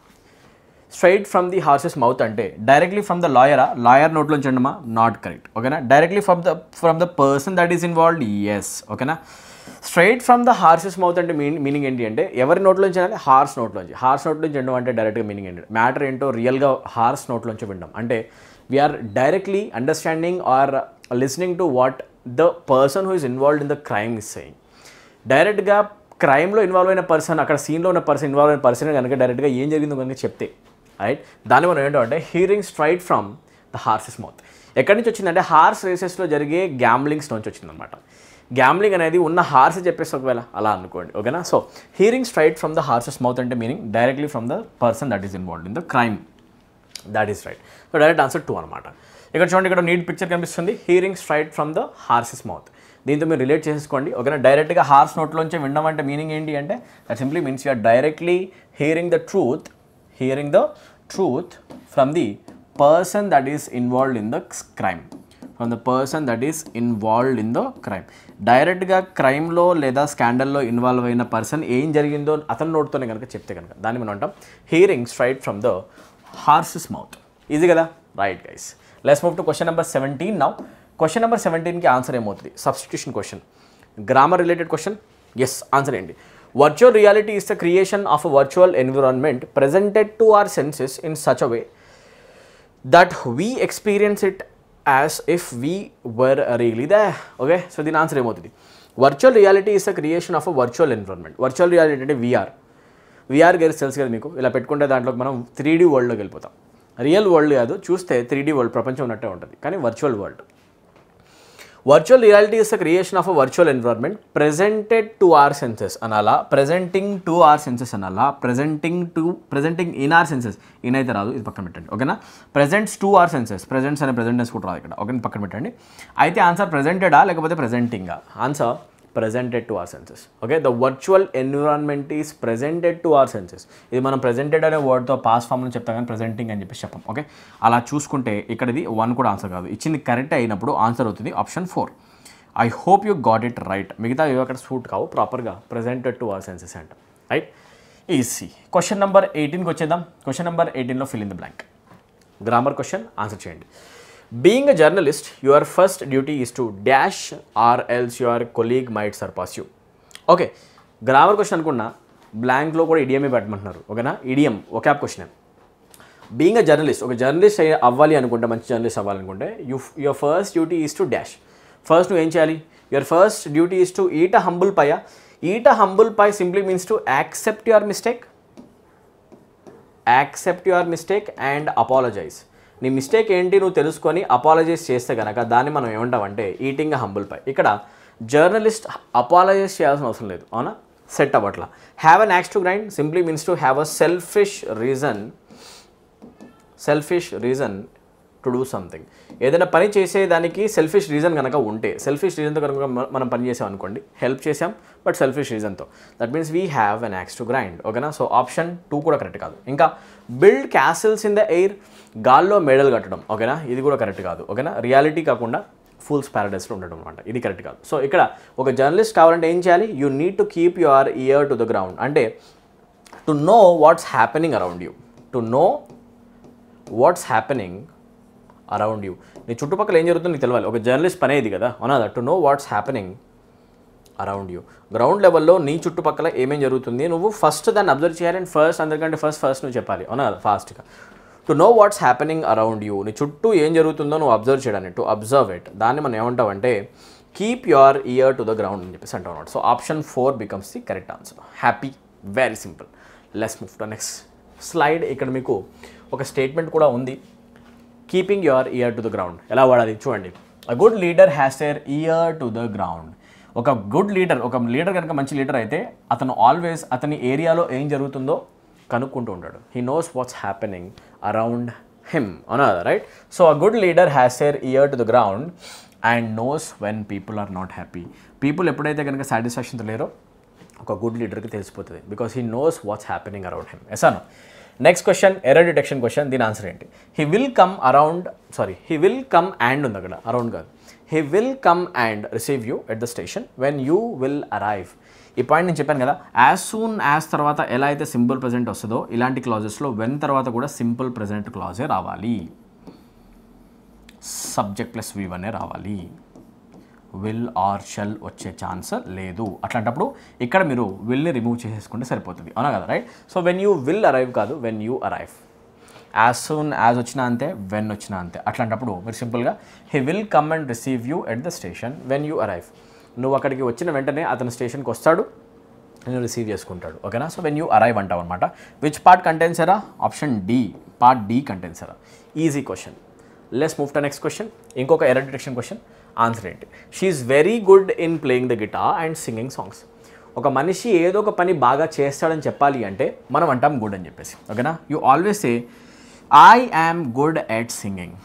Straight from the horse's mouth అంటే డైరెక్ట్లీ ఫ్రమ్ ద లాయర్ నోట్లోంచి అండమా, నాట్ కరెక్ట్, ఓకేనా. Directly from the person that is involved, yes, ఓకేనా. Straight from the horse's mouth అంటే meaning ఏంటి అంటే ఎవరి నోట్లోంచి అంటే హార్స్ నోట్లోంచి వినడం అంటే డైరెక్ట్గా మీనింగ్ ఏంటి, మ్యాటర్ ఏంటో రియల్గా హార్స్ నోట్లోంచి వినడం అంటే we are directly understanding or listening to what the person who is involved in the crime is saying. డైరెక్ట్గా క్రైమ్లో ఇన్వాల్వ్ అయిన పర్సన్, అక్కడ సీన్లో ఉన్న పర్సన్, ఇన్వాల్వ్ అయిన పర్సన్ కనుక డైరెక్ట్గా ఏం జరిగిందో కనుక చెప్తే, రైట్, దాన్ని మనం ఏంటో అంటే hearing straight from the horse's mouth. ఎక్కడి నుంచి వచ్చిందంటే హార్స్ రేసెస్లో జరిగే గ్యాంబ్లింగ్స్ నుంచి వచ్చిందనమాట. గ్యాంబ్లింగ్ అనేది ఉన్న హార్స్ చెప్పేసి ఒకవేళ అలా అనుకోండి, ఓకేనా. So hearing straight from the horse's mouth అంటే meaning directly from the person that is involved in the crime, that is right. So direct answer 2 అనమాట. ఇక్కడ చూడండి, ఇక్కడ నీట్ పిక్చర్ కనిపిస్తుంది, hearing straight from the horse's mouth. దీంతో మీరు relate చేసుకోండి, ఓకేనా. డైరెక్ట్గా హార్స్ నోట్లోంచి వినడం అంటే మీనింగ్ ఏంటి అంటే that simply means you are directly hearing the truth from the person that is involved in the crime, from the person that is involved in the crime. డైరెక్ట్గా క్రైమ్లో లేదా స్కాండల్లో ఇన్వాల్వ్ అయిన పర్సన్ ఏం జరిగిందో అతని నోట్తోనే కనుక చెప్తే కనుక దాన్ని మనం అంటాం hearing straight from the horse's mouth. Easy కదా, right guys. Let's move to question number 17 now. Question number 17కి ఆన్సర్ ఏమవుతుంది? Substitution question, grammar related question. Yes, answer ఏంటి? Virtual reality is the creation of a virtual environment presented to our senses in such a way that we experience it as if we were really there. Okay, so దీని answer ఏమవుతుంది? Virtual reality is the creation of a virtual environment. Virtual reality అంటే VR gears తెలుసు కదా మీకు. ఇలా పెట్టుకుంటే దాంట్లోకి మనం 3D వరల్డ్లోకి వెళ్ళిపోతాం. రియల్ వరల్డ్ కాదు, చూస్తే 3D వరల్డ్, ప్రపంచం ఉన్నట్టే ఉంటుంది, కానీ virtual world. Virtual reality is the creation of a virtual environment presented to our senses అనాలా, ప్రెజెంటింగ్ టు ఆర్ సెన్సెస్ అనాలా, presenting in our senses. In అయితే రాదు, ఇది పక్కన పెట్టండి. ఓకేనా, presents to our senses, presents అనే ప్రెజెంటెన్స్ కూడా రాదు ఇక్కడ. ఓకే, పక్కన పెట్టండి. అయితే ఆన్సర్ ప్రెజెంటెడా లేకపోతే ప్రెజెంటింగా? Answer presented to our senses. Okay, the virtual environment is presented to our senses. ఇది మనం presented అనే వర్డ్తో పాస్ ఫామ్లో చెప్తాం కానీ presenting అని చెప్పేసి చెప్పాం. ఓకే, అలా చూసుకుంటే ఇక్కడ ఇది 1 కూడా ఆన్సర్ కాదు. ఇచ్చింది కరెక్ట్ అయినప్పుడు ఆన్సర్ అవుతుంది option 4. I hope you got it right. మిగతా ఇవి అక్కడ సూట్ కావు, ప్రాపర్గా presented to our senses అంట. Right, easy. క్వశ్చన్ నెంబర్ 18కి వచ్చేద్దాం. క్వశ్చన్ నెంబర్ 18లో fill in the blank. Grammar question, answer చేయండి. Being a journalist, your first duty is to dash or else your colleague might surpass you. Okay, grammar question అనుకున్నా బ్లాంక్లో కూడా ఇడియమే పెట్టమంటున్నారు. ఓకేనా, ఇడియం ఒకాబ్ క్వశ్చన్. బీయింగ్ అ జర్నలిస్ట్, ఒక journalist అవ్వాలి అనుకుంటే, మంచి జర్నలిస్ట్ అవ్వాలనుకుంటే your first duty is to dash. First నువ్వు ఏం చేయాలి? Your first duty is to eat a humble pie. Eat a humble pie simply means to accept your mistake, accept your mistake and apologise. నీ mistake ఏంటి నువ్వు తెలుసుకొని apologise చేస్తే కనుక దాన్ని మనం ఏమంటామంటే ఈటింగ్ అ హంబుల్ పై. ఇక్కడ జర్నలిస్ట్ అపాలజైజ్ చేయాల్సిన అవసరం లేదు, అవునా, సెట్ అవ్వట్లా. Have an axe to grind simply means to have a selfish reason to do something. ఏదైనా పని చేసేదానికి సెల్ఫిష్ రీజన్ కనుక ఉంటే, సెల్ఫిష్ రీజన్తో కనుక మనం పని చేసాం అనుకోండి, హెల్ప్ చేసాం బట్ సెల్ఫిష్ రీజన్తో, that means we have an axe to grind. ఓకేనా, సో ఆప్షన్ 2 కూడా కరెక్ట్ కాదు. ఇంకా build castles in the air, గాల్లో మేడలు కట్టడం. ఓకేనా, ఇది కూడా కరెక్ట్ కాదు. ఓకేనా, రియాలిటీ కాకుండా ఫూల్స్ ప్యారడైస్లో ఉండడం అనమాట, ఇది కరెక్ట్ కాదు. సో ఇక్కడ ఒక జర్నలిస్ట్ కావాలంటే ఏం చేయాలి? You need to keep your ear to the ground, అంటే to know what's happening around you, to know what's happening around you. నీ చుట్టుపక్కల ఏం జరుగుతుందో నీకు తెలియాలి. ఒక జర్నలిస్ట్ పనే ఇది కదా, అవునా? To know what's happening around you. Ground లెవెల్లో నీ చుట్టుపక్కల ఏమేం జరుగుతుంది నువ్వు ఫస్ట్ దాన్ని అబ్జర్వ్ చేయాలి. అండ్ అందరికంటే ఫస్ట్ నువ్వు చెప్పాలి, అవునా, ఫాస్ట్గా. To know what's happening around you, నీ చుట్టూ ఏం జరుగుతుందో నువ్వు అబ్జర్వ్ చేయడానికి, టు అబ్జర్వ్ ఇట్, దాన్ని మనం ఏమంటామంటే keep your ear to the ground అని చెప్పేసి అంటాం అనమాట. So option 4 becomes the correct answer. Happy, very simple. Let's move to next slide. ఇక్కడ మీకు ఒక స్టేట్మెంట్ కూడా ఉంది, keeping your ear to the ground. ఎలా వాడాలి చూడండి. అ good leader has their ear to the ground. ఒక గుడ్ లీడర్, ఒక లీడర్ కనుక మంచి లీడర్ అయితే అతను ఆల్వేస్ అతని ఏరియాలో ఏం జరుగుతుందో కనుక్కుంటూ ఉంటాడు. He knows what's happening around him, అవునా, right? So a good leader has their ear to the ground and knows when people are not happy. People ఎప్పుడైతే కనుక సాటిస్ఫాక్షన్తో లేరో ఒక గుడ్ లీడర్కి తెలిసిపోతుంది, because he knows what's happening around him. ఎసాను. Next question, error detection question. దీని answer ఏంటి? హీ విల్ కమ్ అండ్ ఉంది అక్కడ, అరౌండ్ కాదు. He will come and receive you at the station when you will arrive. ఈ point నేను చెప్పాను కదా, యాజ్ సూన్ యాజ్ తర్వాత ఎలా అయితే సింపుల్ ప్రెజెంట్ వస్తుందో ఇలాంటి క్లాజెస్లో వెన్ తర్వాత కూడా సింపుల్ ప్రెజెంట్ క్లాజే రావాలి, సబ్జెక్ట్ ప్లస్ V1 రావాలి. విల్ ఆర్ షెల్ వచ్చే ఛాన్స్ లేదు. అట్లాంటప్పుడు ఇక్కడ మీరు విల్ని రిమూవ్ చేసేసుకుంటే సరిపోతుంది, అవునా కదా, right? So when you will arrive కాదు, when you arrive. As soon as వచ్చినా అంతే, వెన్ వచ్చినా అంతే. అట్లాంటప్పుడు మీరు సింపుల్గా he will come and receive you at the station when you arrive. నువ్వు అక్కడికి వచ్చిన వెంటనే అతను స్టేషన్కి వస్తాడు, నేను రిసీవ్ చేసుకుంటాడు. ఓకేనా, సో వెన్ యూ అరైవ్ అంటావు అనమాట. Which part contains error? Option D, part D contains error. Easy question. Let's move to next question. ఇంకొక ఎర్రర్ డిటెక్షన్ క్వశ్చన్. ఆన్సర్ ఏంటి? She is very good in playing the guitar and singing songs. ఒక మనిషి ఏదో ఒక పని బాగా చేస్తాడని చెప్పాలి అంటే మనం అంటాం గుడ్ అని చెప్పేసి. ఓకేనా, you always say I am good at singing.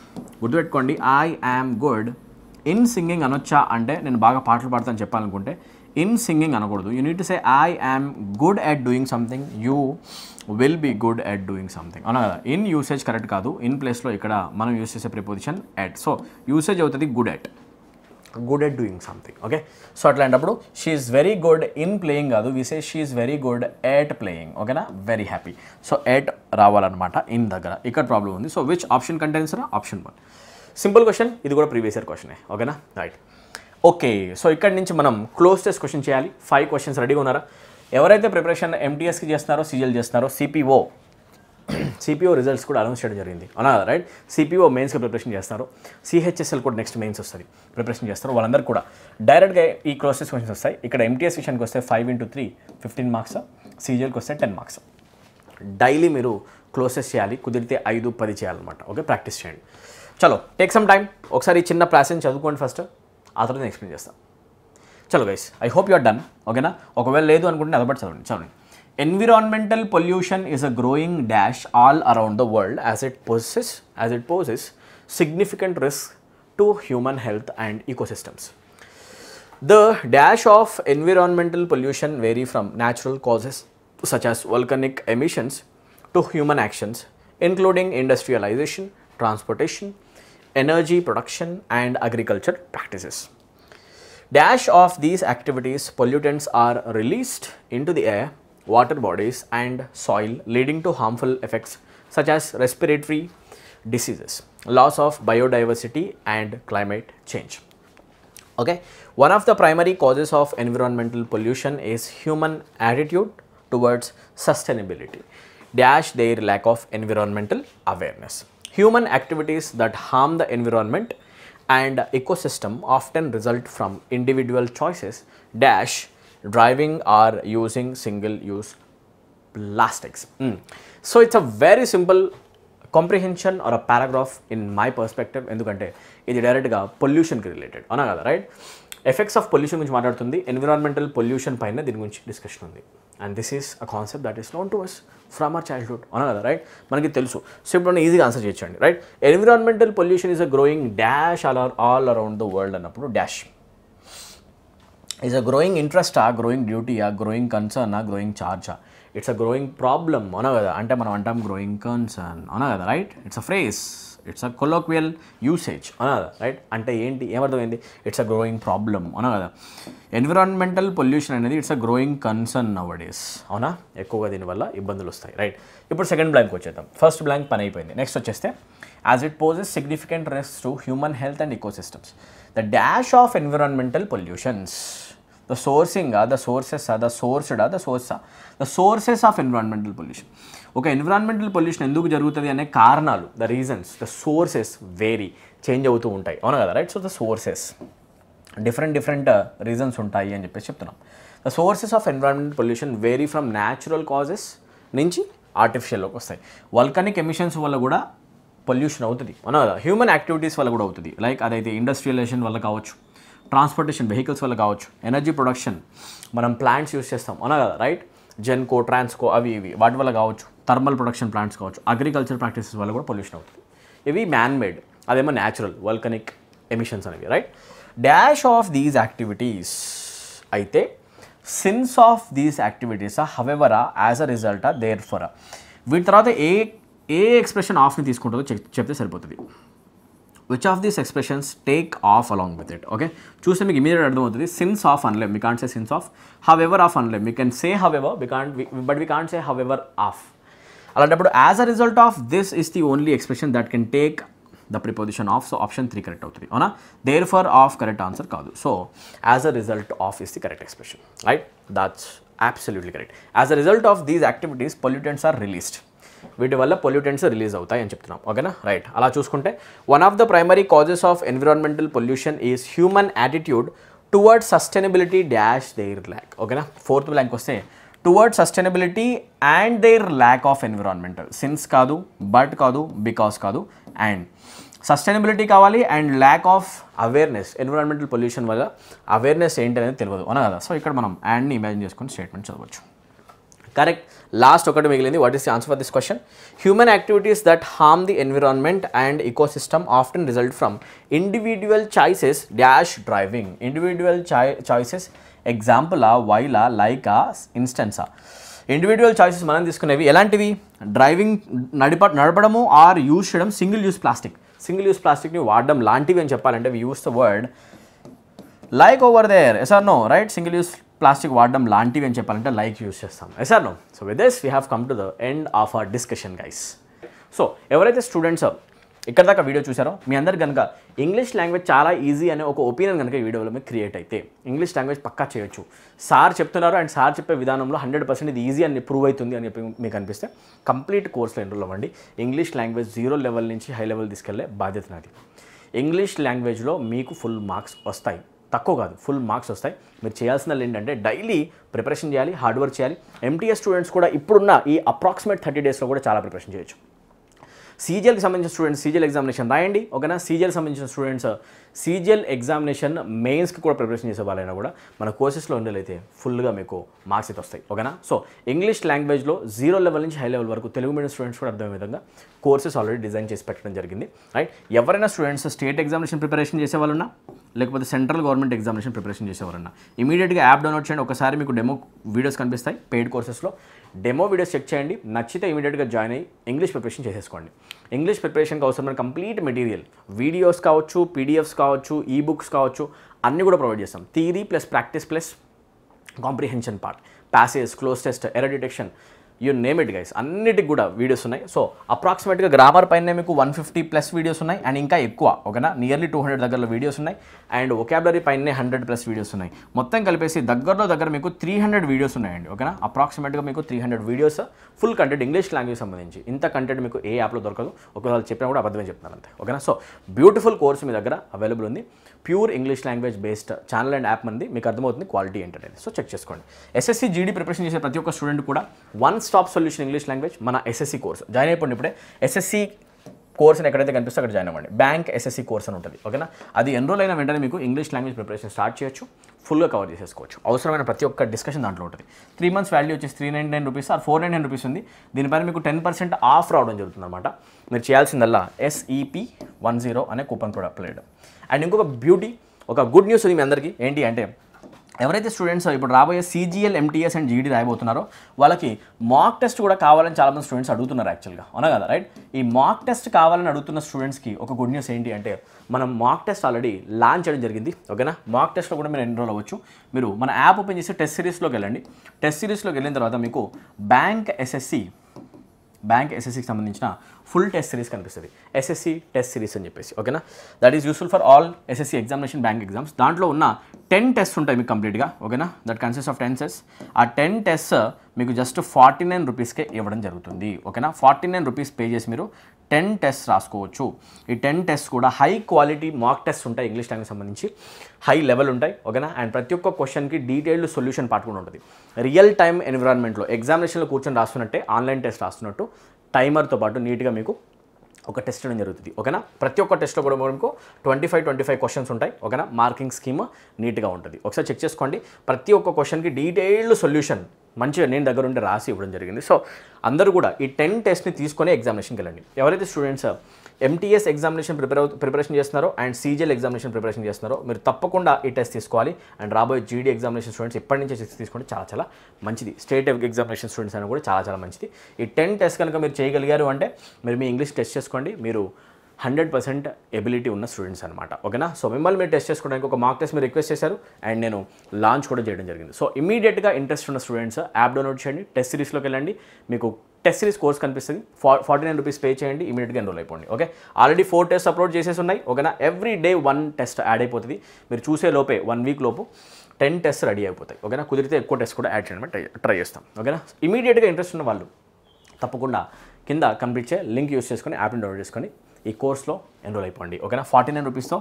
గుర్తుపెట్టుకోండి, I am good in singing అనొచ్చా అంటే నేను బాగా పాటలు పాడతాను చెప్పాలనుకుంటే ఇన్ సింగింగ్ అనకూడదు. You need to say I am good at doing something, you will be good at doing something, అవునా కదా. ఇన్ యూసేజ్ కరెక్ట్ కాదు, ఇన్ ప్లేస్లో ఇక్కడ మనం యూస్ చేసే ప్రిపోజిషన్ ఎట్. సో యూసేజ్ అవుతుంది good at doing something. Okay, so అట్లాంటప్పుడు she is very good in playing కాదు, we say she is very good at playing. ఓకేనా, వెరీ హ్యాపీ. సో ఎట్ రావాలన్నమాట ఇన్ దగ్గర, ఇక్కడ ప్రాబ్లం ఉంది. So which option contains error? Option 1. Simple question, ఇది కూడా previous year క్వశ్చనే. ఓకేనా, రైట్. ఓకే, సో ఇక్కడ నుంచి మనం క్లోజ్ టెస్ట్ క్వశ్చన్ చేయాలి. 5 క్వశ్చన్స్ రెడీగా ఉన్నారా? ఎవరైతే ప్రిపరేషన్ ఎంటీఎస్కి చేస్తున్నారో, సీజీఎల్ చేస్తున్నారో, సిపిఓ రిజల్ట్స్ కూడా అనౌన్స్ చేయడం జరిగింది, అవునా, రైట్. సిపిఓ మెయిన్స్కి ప్రిపరేషన్ చేస్తారు, సిహెచ్ఎస్ఎల్ కూడా నెక్స్ట్ మెయిన్స్ వస్తుంది, ప్రిపరేషన్ చేస్తారు. వాళ్ళందరూ కూడా డైరెక్ట్గా ఈ క్లోజ్ టెస్ట్ క్వశ్చన్స్ వస్తాయి. ఇక్కడ ఎంటీఎస్ విషయానికి వస్తే 5 into 3 15 మార్క్స్, సీజీఎల్కి వస్తే 10 మార్క్స్. డైలీ మీరు క్లోజ్ టెస్ట్ చేయాలి, కుదిరితే 5, 10 చేయాలన్నమాట. ఓకే, ప్రాక్టీస్ చేయండి. చలో, టేక్ సమ్ టైం. ఒకసారి చిన్న ప్యాసేజ్ చదువుకోండి ఫస్ట్, ఆ తర్వాత నేను ఎక్స్ప్లెయిన్ చేస్తాను. చలో guys, I hope you are done. ఓకేనా, ఒకవేళ లేదు అనుకుంటే అదొకటి చదవండి. Environmental pollution is a growing dash all around the world as it poses significant risk to human health and ecosystems. The dash of environmental pollution vary from natural causes such as volcanic emissions to human actions including industrialization, transportation, energy production and agriculture practices. Dash of these activities, pollutants are released into the air, water bodies and soil, leading to harmful effects such as respiratory diseases, loss of biodiversity and climate change. Okay, one of the primary causes of environmental pollution is human attitude towards sustainability dash their lack of environmental awareness. Human activities that harm the environment and ecosystem often result from individual choices dash driving or using single-use plastics. So it's a very simple comprehension or a paragraph in my perspective. ఎందుకంటే ఇది డైరెక్ట్గా పొల్యూషన్కి related, అవునా కదా, right. Effects of pollution గురించి మాట్లాడుతుంది, environmental pollution పైన దీని గురించి డిస్కషన్ ఉంది. And this is a concept that is known to us from our childhood, అవునా కదా, రైట్. మనకి తెలుసు. సో ఇప్పుడు ఈజీగా ఆన్సర్ చేయొచ్చండి, right. Environmental pollution is a growing dash all around the world అన్నప్పుడు dash is a growing interest, growing duty, growing concern, growing charge. It's a growing problem, అవునా కదా. అంటే మనం అంటాం growing concern, అవునా కదా, right. It's a phrase, it's a colloquial usage, అవునా కదా, రైట్. అంటే ఏంటి, ఏమర్థమైంది, ఇట్స్ అ గ్రోయింగ్ ప్రాబ్లం, అవునా కదా. ఎన్విరాన్మెంటల్ పొల్యూషన్ అనేది it's a growing concern now days, అవునా. ఎక్కువగా దీనివల్ల ఇబ్బందులు వస్తాయి, రైట్. ఇప్పుడు సెకండ్ బ్లాంక్ వచ్చేద్దాం. ఫస్ట్ బ్లాంక్ పని అయిపోయింది. నెక్స్ట్ వచ్చేస్తే as it poses significant risk to human health and ecosystems. The dash of environmental pollutions, the sourcing, the sources, the sourced, the source, the sources of environmental pollution. Okay, environmental pollution ఎందుకు జరుగుతుంది అనే కారణాలు, the reasons, the sources vary, change అవుతూ ఉంటాయి, అవునా కదా, right. So the sources different reasons ఉంటాయి అని చెప్పేసి చెప్తున్నాం. The sources of environmental pollution vary from natural causes నుంచి ఆర్టిఫిషియల్లోకి వస్తాయి. వల్కనిక్ ఎమిషన్స్ వల్ల కూడా పొల్యూషన్ అవుతుంది, అవునా కదా. హ్యూమన్ యాక్టివిటీస్ వల్ల కూడా అవుతుంది, లైక్ అదైతే ఇండస్ట్రియలైజేషన్ వల్ల కావచ్చు, ట్రాన్స్పోర్టేషన్ వెహికల్స్ వల్ల కావచ్చు, ఎనర్జీ ప్రొడక్షన్, మనం ప్లాంట్స్ యూస్ చేస్తాం, అవునా కదా, రైట్. జెన్కో, ట్రాన్స్కో, అవి వాటి వల్ల కావచ్చు, థర్మల్ ప్రొడక్షన్ ప్లాంట్స్ కావచ్చు, అగ్రికల్చర్ ప్రాక్టీసెస్ వల్ల కూడా పొల్యూషన్ అవుతుంది. ఇవి మ్యాన్ మేడ్, అదేమో న్యాచురల్ వల్కనిక్ ఎమిషన్స్ అనేవి, right. Dash of these activities అయితే since of these activities however as a result therefore. వీటి తర్వాత ఏ ఎక్స్ప్రెషన్ ఆఫ్ని తీసుకుంటుందో చెప్తే సరిపోతుంది. Which of these expressions take of along with it. Okay, చూస్తే మీకు ఇమీడియట్ అర్థమవుతుంది. సిన్స్ ఆఫ్ అనలేం, we can't say since of. However of అనలేం, we can say however, but we can't say however of. అలాంటప్పుడు as a result of this is the only expression that can take the preposition of. So option 3 correct అవుతుంది, అవునా. Therefore of correct answer కాదు. So as a result of is the correct expression, right. That's absolutely correct. As a result of these activities pollutants are released. వీటి వల్ల pollutants release అవుతాయి అని చెప్తున్నాం, ఓకేనా, right. అలా చూసుకుంటే one of the primary causes of environmental pollution is human attitude towards sustainability dash their lack. ఓకేనా, fourth blank వస్తే towards sustainability and their lack of environmental. Since కాదు, బట్ కాదు, బికాస్ కాదు, అండ్ సస్టైనబిలిటీ కావాలి and lack of awareness. Environmental pollution వల్ల awareness ఏంటి అనేది తెలియదు, అవునా కదా. సో ఇక్కడ మనం అండ్ని ఇమాజిన్ చేసుకుని స్టేట్మెంట్ చదవచ్చు. కరెక్ట్. లాస్ట్ ఒకటి మిగిలింది. What is the answer for this question? Human activities that harm the environment and ecosystem often result from individual choices dash driving. Individual choices ఎగ్జాంపులా, వైలా, లైకా, ఇన్స్టెన్సా. ఇండివిడ్యువల్ చాయిసెస్ మనం తీసుకునేవి ఎలాంటివి? డ్రైవింగ్, నడపడము, ఆర్ యూజ్ చేయడం single use plastic. Single use ప్లాస్టిక్ని వాడడం లాంటివి అని చెప్పాలంటే we use the word like over there. Yes or no, right. Single use plastic వాడడం లాంటివి అని చెప్పాలంటే లైక్ యూజ్ చేస్తాం. Yes or no? So with this we have come to the end of our discussion guys. So ఎవరైతే students ఇక్కడ దాకా video చూసారో మీ అందరు కనుక ఇంగ్లీష్ లాంగ్వేజ్ చాలా ఈజీ అనే ఒక ఒపీనియన్ కనుక ఈ వీడియోలో మీకు క్రియేట్ అయితే ఇంగ్లీష్ లాంగ్వేజ్ పక్కా చేయొచ్చు, సార్ చెప్తున్నారు అండ్ సార్ చెప్పే విధానంలో 100% ఇది ఈజీ అని ప్రూవ్ అవుతుంది అని చెప్పి మీకు అనిపిస్తే కంప్లీట్ కోర్స్లో ఎన్రోల్ అవ్వండి. ఇంగ్లీష్ లాంగ్వేజ్ 0 లెవెల్ నుంచి హై లెవెల్ తీసుకెళ్లే బాధ్యత నాది. ఇంగ్లీష్ లాంగ్వేజ్లో మీకు ఫుల్ మార్క్స్ వస్తాయి, తక్కువ కాదు ఫుల్ మార్క్స్ వస్తాయి. మీరు చేయాల్సిన ఏంటంటే డైలీ ప్రిపరేషన్ చేయాలి, హార్డ్ వర్క్ చేయాలి. ఎంటీఎస్ స్టూడెంట్స్ కూడా ఇప్పుడున్న ఈ అప్రాక్సిమేట్ 30 డేస్లో కూడా చాలా ప్రిపరేషన్ చేయొచ్చు. సీజీఎల్కి సంబంధించిన స్టూడెంట్స్ సీజీఎల్ ఎగ్జామినేషన్ రాయండి, ఓకేనా. సీజీఎల్ సంబంధించిన స్టూడెంట్స్ సీజీఎల్ ఎగ్జామినేషన్ మెయిన్స్కి కూడా ప్రిపరేషన్ చేసే వాళ్ళైనా కూడా మన కోర్సెస్లో ఉండేలైతే ఫుల్గా మీకు మార్క్స్ అయితే వస్తాయి, ఓకేనా. సో ఇంగ్లీష్ లాంగ్వేజ్లో 0 లెవెల్ నుంచి హై లెవెల్ వరకు తెలుగు మీడియం స్టూడెంట్స్ కూడా అర్థమయ్యే విధంగా కోర్సెస్ ఆల్రెడీ డిజైన్ చేసి పెట్టడం జరిగింది, రైట్. ఎవరైనా స్టూడెంట్స్ స్టేట్ ఎగ్జామినేషన్ ప్రిపరేషన్ చేసే వాళ్ళున్నా లేకపోతే సెంట్రల్ గవర్నమెంట్ ఎగ్జామినేషన్ ప్రిపరేషన్ చేసేవారన్నా ఇమీడియట్గా యాప్ డౌన్లోడ్ చేయండి. ఒకసారి మీకు డెమో వీడియోస్ కనిపిస్తాయి పెయిడ్ కోర్సెస్లో, డెమో వీడియోస్ చెక్ చేయండి, నచ్చితే ఇమీడియట్గా జాయిన్ అయ్యి ఇంగ్లీష్ ప్రిపరేషన్ చేసేసుకోండి. ఇంగ్లీష్ ప్రిపరేషన్కి అవసరమైన కంప్లీట్ మెటీరియల్ వీడియోస్ కావచ్చు, పీడిఎఫ్స్ కావచ్చు, ఈబుక్స్ కావచ్చు, అన్నీ కూడా ప్రొవైడ్ చేస్తాం. Theory plus practice plus comprehension part, passage, cloze test, error detection, you name it guys, అన్నిటికి కూడా వీడియోస్ ఉన్నాయి. సో అప్రాక్సిమేట్గా గ్రామర్ పైన మీకు 150+ వీడియోస్ ఉన్నాయి అండ్ ఇంకా ఎక్కువ, ఓకేనా. నియర్లీ 200 దగ్గరలో వీడియోస్ ఉన్నాయి అండ్ వొకాబులరీ పైనే 100+ వీడియోస్ ఉన్నాయి. మొత్తం కలిపేసి దగ్గర మీకు 300 వీడియోస్ ఉన్నాయండి, ఓకేనా. అప్రాక్సిమేట్గా మీకు 300 videos full content English language సంబంధించి. ఇంత కంటెంట్ మీకు ఏ యాప్లో దొరకదు, ఒకవేళ చెప్పినా కూడా అబద్ధమే చెప్తున్నారు అంతే, ఓకేనా. సో బ్యూటిఫుల్ కోర్స్ మీ దగ్గర అవైలబుల్ ఉంది. Pure English language based channel and app మంది, మీకు అర్థమవుతుంది క్వాలిటీ ఏంటనేది. సో చెక్ చేసుకోండి. ఎస్ఎస్సి జీడీ ప్రిపరేషన్ చేసే ప్రతి ఒక్క స్టూడెంట్ కూడా one stop solution English language మన ఎస్ఎస్సి కోర్స్ జాయిన్ అయిపోండి. ఇప్పుడే ఎస్ఎస్సి కోర్స్ అని ఎక్కడైతే కనిపిస్తే అక్కడ జాయిన్ అవ్వండి. బ్యాంక్ ఎస్ఎస్సి కోర్స్ అని ఉంటుంది, ఓకేనా. అది ఎన్రోల్ అయిన వెంటనే మీకు ఇంగ్లీష్ లాంగ్వేజ్ ప్రిపరేషన్ స్టార్ట్ చేయొచ్చు, ఫుల్గా కవర్ చేసేసుకోవచ్చు. అవసరమైన ప్రతి ఒక్క డిస్కషన్ దాంట్లో ఉంటుంది. 3 months వాల్యూ వచ్చేసి 399 రూపీస్ ఆర్ 499 రూపీస్ ఉంది. దీనిపైన మీకు 10% ఆఫ్ రావడం జరుగుతుంది అనమాట. మీరు చేయాల్సిందల్లా SEP10 అనే కూపన్ కూడా అప్లై చేయడం. అండ్ ఇంకొక బ్యూటీ, ఒక గుడ్ న్యూస్ ఉంది మీ అందరికీ. ఏంటి అంటే ఎవరైతే స్టూడెంట్స్ ఇప్పుడు రాబోయే సీజీఎల్, ఎంటీఎస్ అండ్ జీడీ రాయబోతున్నారో వాళ్ళకి మాక్ టెస్ట్ కూడా కావాలని చాలామంది స్టూడెంట్స్ అడుగుతున్నారు యాక్చువల్గా, అవునా కదా, రైట్. ఈ మాక్ టెస్ట్ కావాలని అడుగుతున్న స్టూడెంట్స్కి ఒక గుడ్ న్యూస్ ఏంటి అంటే మనం మాక్ టెస్ట్ ఆల్రెడీ లాంచ్ చేయడం జరిగింది, ఓకేనా. మాక్ టెస్ట్లో కూడా మీరు ఎన్రోల్ అవ్వచ్చు. మీరు మన యాప్ ఓపెన్ చేసి టెస్ట్ సిరీస్లోకి వెళ్ళండి. టెస్ట్ సిరీస్లోకి వెళ్ళిన తర్వాత మీకు బ్యాంక్ ఎస్ఎస్సికి సంబంధించిన ఫుల్ టెస్ట్ సిరీస్ కనిపిస్తుంది, ఎస్ఎస్సి టెస్ట్ సిరీస్ అని చెప్పేసి, ఓకేనా. That is useful for all SSC examination bank exams. దాంట్లో ఉన్న 10 టెస్ట్ ఉంటాయి మీకు కంప్లీట్గా, ఓకేనా. That consist of 10 test. ఆ 10 టెస్ట్ మీకు జస్ట్ 49 రూపీస్కే ఇవ్వడం జరుగుతుంది, ఓకేనా. 49 రూపీస్ పే చేసి మీరు 10 టెస్ట్ రాసుకోవచ్చు. ఈ 10 టెస్ట్ కూడా హై క్వాలిటీ మాక్ టెస్ట్ ఉంటాయి, ఇంగ్లీష్ లాంగ్వేజ్ సంబంధించి హై లెవెల్ ఉంటాయి, ఓకేనా. అండ్ ప్రతి ఒక్క క్వశ్చన్కి డీటెయిల్డ్ సొల్యూషన్ పార్ట్ కూడా ఉంటుంది. రియల్ టైమ్ ఎన్విరాన్మెంట్లో ఎగ్జామినేషన్లో కూర్చొని రాస్తున్నట్టే ఆన్లైన్ టెస్ట్ రాస్తున్నట్టు టైమర్తో పాటు నీట్గా మీకు ఒక టెస్ట్ చేయడం జరుగుతుంది, ఓకేనా. ప్రతి ఒక్క టెస్ట్లో కూడా మనకు 25 క్వశ్చన్స్ ఉంటాయి, ఓకేనా. మార్కింగ్ స్కీమ్ నీట్గా ఉంటుంది. ఒకసారి చెక్ చేసుకోండి. ప్రతి ఒక్క క్వశ్చన్కి డీటెయిల్డ్ సొల్యూషన్ మంచిగా నేను దగ్గర ఉండి రాసి ఇవ్వడం జరిగింది. సో అందరూ కూడా ఈ 10 టెస్ట్ని తీసుకొని ఎగ్జామినేషన్కి వెళ్ళండి. ఎవరైతే స్టూడెంట్స్ ఎంటీఎస్ ఎగ్జామినేషన్ ప్రిపరేషన్ చేస్తున్నారో అండ్ సీజీఎల్ ఎగ్జామినేషన్ ప్రిపరేషన్ చేస్తున్నారో మీరు తప్పకుండా ఈ టెస్ట్ తీసుకోవాలి. అండ్ రాబోయే జీడీ ఎగ్జామినేషన్ స్టూడెంట్స్ ఇప్పటి నుంచే తీసుకోండి, చాలా మంచిది. స్టేట్ ఎగ్జామినేషన్ స్టూడెంట్స్ అయినా కూడా చాలా మంచిది. ఈ 10 టెస్ట్ కనుక మీరు చేయగలిగారు అంటే మీరు మీ ఇంగ్లీష్ టెస్ట్ చేసుకోండి, మీరు 100% ఎబిలిటీ ఉన్న స్టూడెంట్స్ అనమాట, ఓకేనా. సో మిమ్మల్ని మీరు టెస్ట్ చేసుకోవడానికి ఒక మాక్ టెస్ట్ మీరు రిక్వెస్ట్ చేశారు అండ్ నేను లాంచ్ కూడా చేయడం జరిగింది. సో ఇమీడియట్గా ఇంట్రెస్ట్ ఉన్న స్టూడెంట్స్ యాప్ డౌన్లోడ్ చేయండి, టెస్ట్ సిరీస్లోకి వెళ్ళండి. మీకు టెస్ట్ సిరీస్ కోర్స్ కనిపిస్తుంది, 49 రూపీస్ పే చేయండి, ఇమీడియట్గా ఎన్రోల్ అయిపోండి, ఓకే. ఆల్రెడీ 4 టెస్ట్ అప్లోడ్ చేసేసి ఉన్నాయి, ఓకేనా. ఎవ్రీ డే 1 టెస్ట్ యాడ్ అయిపోతుంది. మీరు చూసే లోపే 1 వీక్ లోపు 10 టెస్ట్ రెడీ అయిపోతాయి, ఓకేనా. కుదిరితే ఎక్కువ టెస్ట్ కూడా యాడ్ చేయడం ట్రై చేస్తాం, ఓకేనా. ఇమీడియట్గా ఇంట్రెస్ట్ ఉన్న వాళ్ళు తప్పకుండా కింద కనిపించే లింక్ యూస్ చేసుకొని యాప్ని డౌన్లోడ్ చేసుకొని ఈ కోర్స్లో ఎన్రోల్ అయిపోండి, ఓకేనా. 49 రూపీస్తో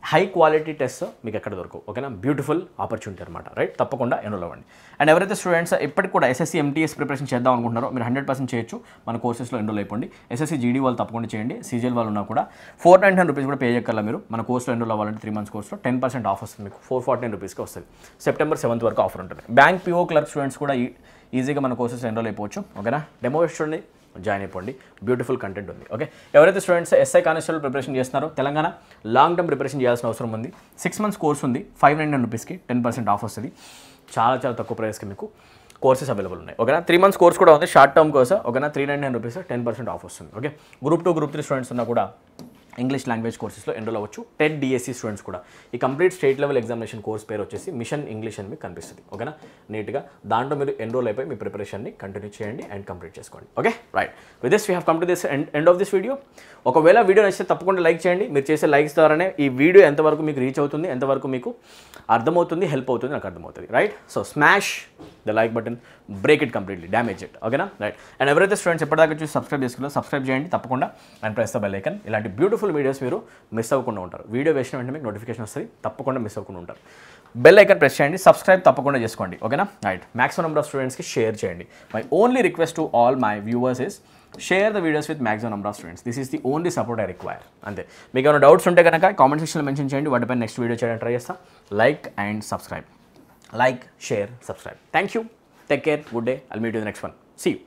హై క్వాలిటీ టెస్ట్ మీకు ఎక్కడ దొరకవు, ఓకేనా. బ్యూటిఫుల్ ఆపర్చునిటీ అనమాట, రైట్. తప్పకుండా ఎన్రోల్ అవ్వండి. అండ్ ఎవరైతే స్టూడెంట్స్ ఇప్పటికి కూడా ఎస్ఎస్సి ఎంటీఎస్ ప్రిపరేషన్ చేద్దాం అనుకుంటున్నారో మీరు 100% చేయొచ్చు, మన కోర్సెస్లో ఎన్రోల్ అయిపోండి. ఎస్ఎస్సి జీడీ వాళ్ళు తప్పకుండా చేయండి. సీజీఎల్ వాళ్ళు ఉన్నా కూడా 499 రూపీస్ కూడా పే చేయగల మీరు మన కోర్స్లో ఎన్రోల్ అవ్వాలంటే 3 months కోర్స్లో 10% ఆఫ్ వస్తుంది మీకు. 449 రూపీస్కి వస్తుంది. September 7th వరకు ఆఫర్ ఉంటుంది. బ్యాంక్ పిఓ క్లర్క్ స్టూడెంట్స్ కూడా ఈజీగా మన కోర్సెస్ ఎన్రోల్ అయిపోవచ్చు, ఓకేనా. డెమో చూడండి, జాయిన్ అయిపోండి. బ్యూటిఫుల్ కంటెంట్ ఉంది, ఓకే. ఎవరైతే స్టూడెంట్స్ ఎస్ఐ కానిస్టేబుల్ ప్రిపరేషన్ చేస్తున్నారో తెలంగాణ లాంగ్ టర్మ్ ప్రిపరేషన్ చేయాల్సిన అవసరం ఉంది. 6 months కోర్స్ ఉంది, 599 రూపీస్కి 10% ఆఫ్ వస్తుంది. చాలా తక్కువ ప్రైస్కి మీకు కోర్సెస్ అవైలబుల్ ఉన్నాయి, ఓకేనా. 3 months కోర్స్ కూడా ఉంది, షార్ట్ టర్మ్ కోర్స్, ఓకేనా. 399 రూపీస్ 10% ఆఫ్ వస్తుంది, ఓకే. Group 2 Group 3 స్టూడెంట్స్ ఉన్నా కూడా ఇంగ్లీష్ లాంగ్వేజ్ కోర్సెస్లో ఎన్రోల్ అవ్వచ్చు. టెట్ డిఎస్సి స్టూడెంట్స్ కూడా ఈ complete state level examination course పేరు వచ్చేసి మిషన్ ఇంగ్లీష్ అని మీకు కనిపిస్తుంది. ఓకేనా, నీట్గా దాంట్లో మీరు ఎన్రోల్ అయిపోయి మీ ప్రిపరేషన్ని కంటిన్యూ చేయండి అండ్ కంప్లీట్ చేసుకోండి. Okay right, with this we have come to this end of this video. ఒకవేళ వీడియో నచ్చితే తప్పకుండా లైక్ చేయండి. మీరు చేసే లైక్స్ ద్వారానే ఈ వీడియో ఎంతవరకు మీకు రీచ్ అవుతుంది, ఎంతవరకు మీకు అర్థమవుతుంది, హెల్ప్ అవుతుంది నాకు అర్థమవుతుంది. Right, so smash the like button, break it completely, damage it. ఓకేనా రైట్. అండ్ ఎవరైతే స్టూడెంట్స్ ఎప్పటిదాకా చూసి సబ్స్క్రైబ్ చేసుకున్నారో సబ్స్క్రైబ్ చేయండి తప్పకుండా and press the bell icon. ఇలాంటి బ్యూటిఫుల్ వీడియోస్ మీరు మిస్ అవ్వకుండా ఉంటారు. వీడియో వేసిన వెంటనే మీకు నోటిఫికేషన్ వస్తుంది, తప్పకుండా మిస్ అవ్వకుండా ఉంటారు. బెల్ ఐకాన్ ప్రెస్ చేయండి, సబ్స్క్రైబ్ తప్పకుండా చేసుకోండి. ఓకేనా రైట్. మ్యాక్సిమం నెంబర్ ఆఫ్ స్టూడెంట్స్కి షేర్ చేయండి. My only request to all my viewers is share the videos with maximum number of students. This is the only support I require. అంతే. మీకు ఏమైనా doubts ఉంటే కనుక కామెంట్ సెక్షన్లో మెన్షన్ చేయండి, వాటిపై నెక్స్ట్ వీడియో చేయడానికి ట్రై చేస్తాం. Like and subscribe. Like, share, subscribe. Thank you. Take care. Good day. I'll meet you in the next one. See you.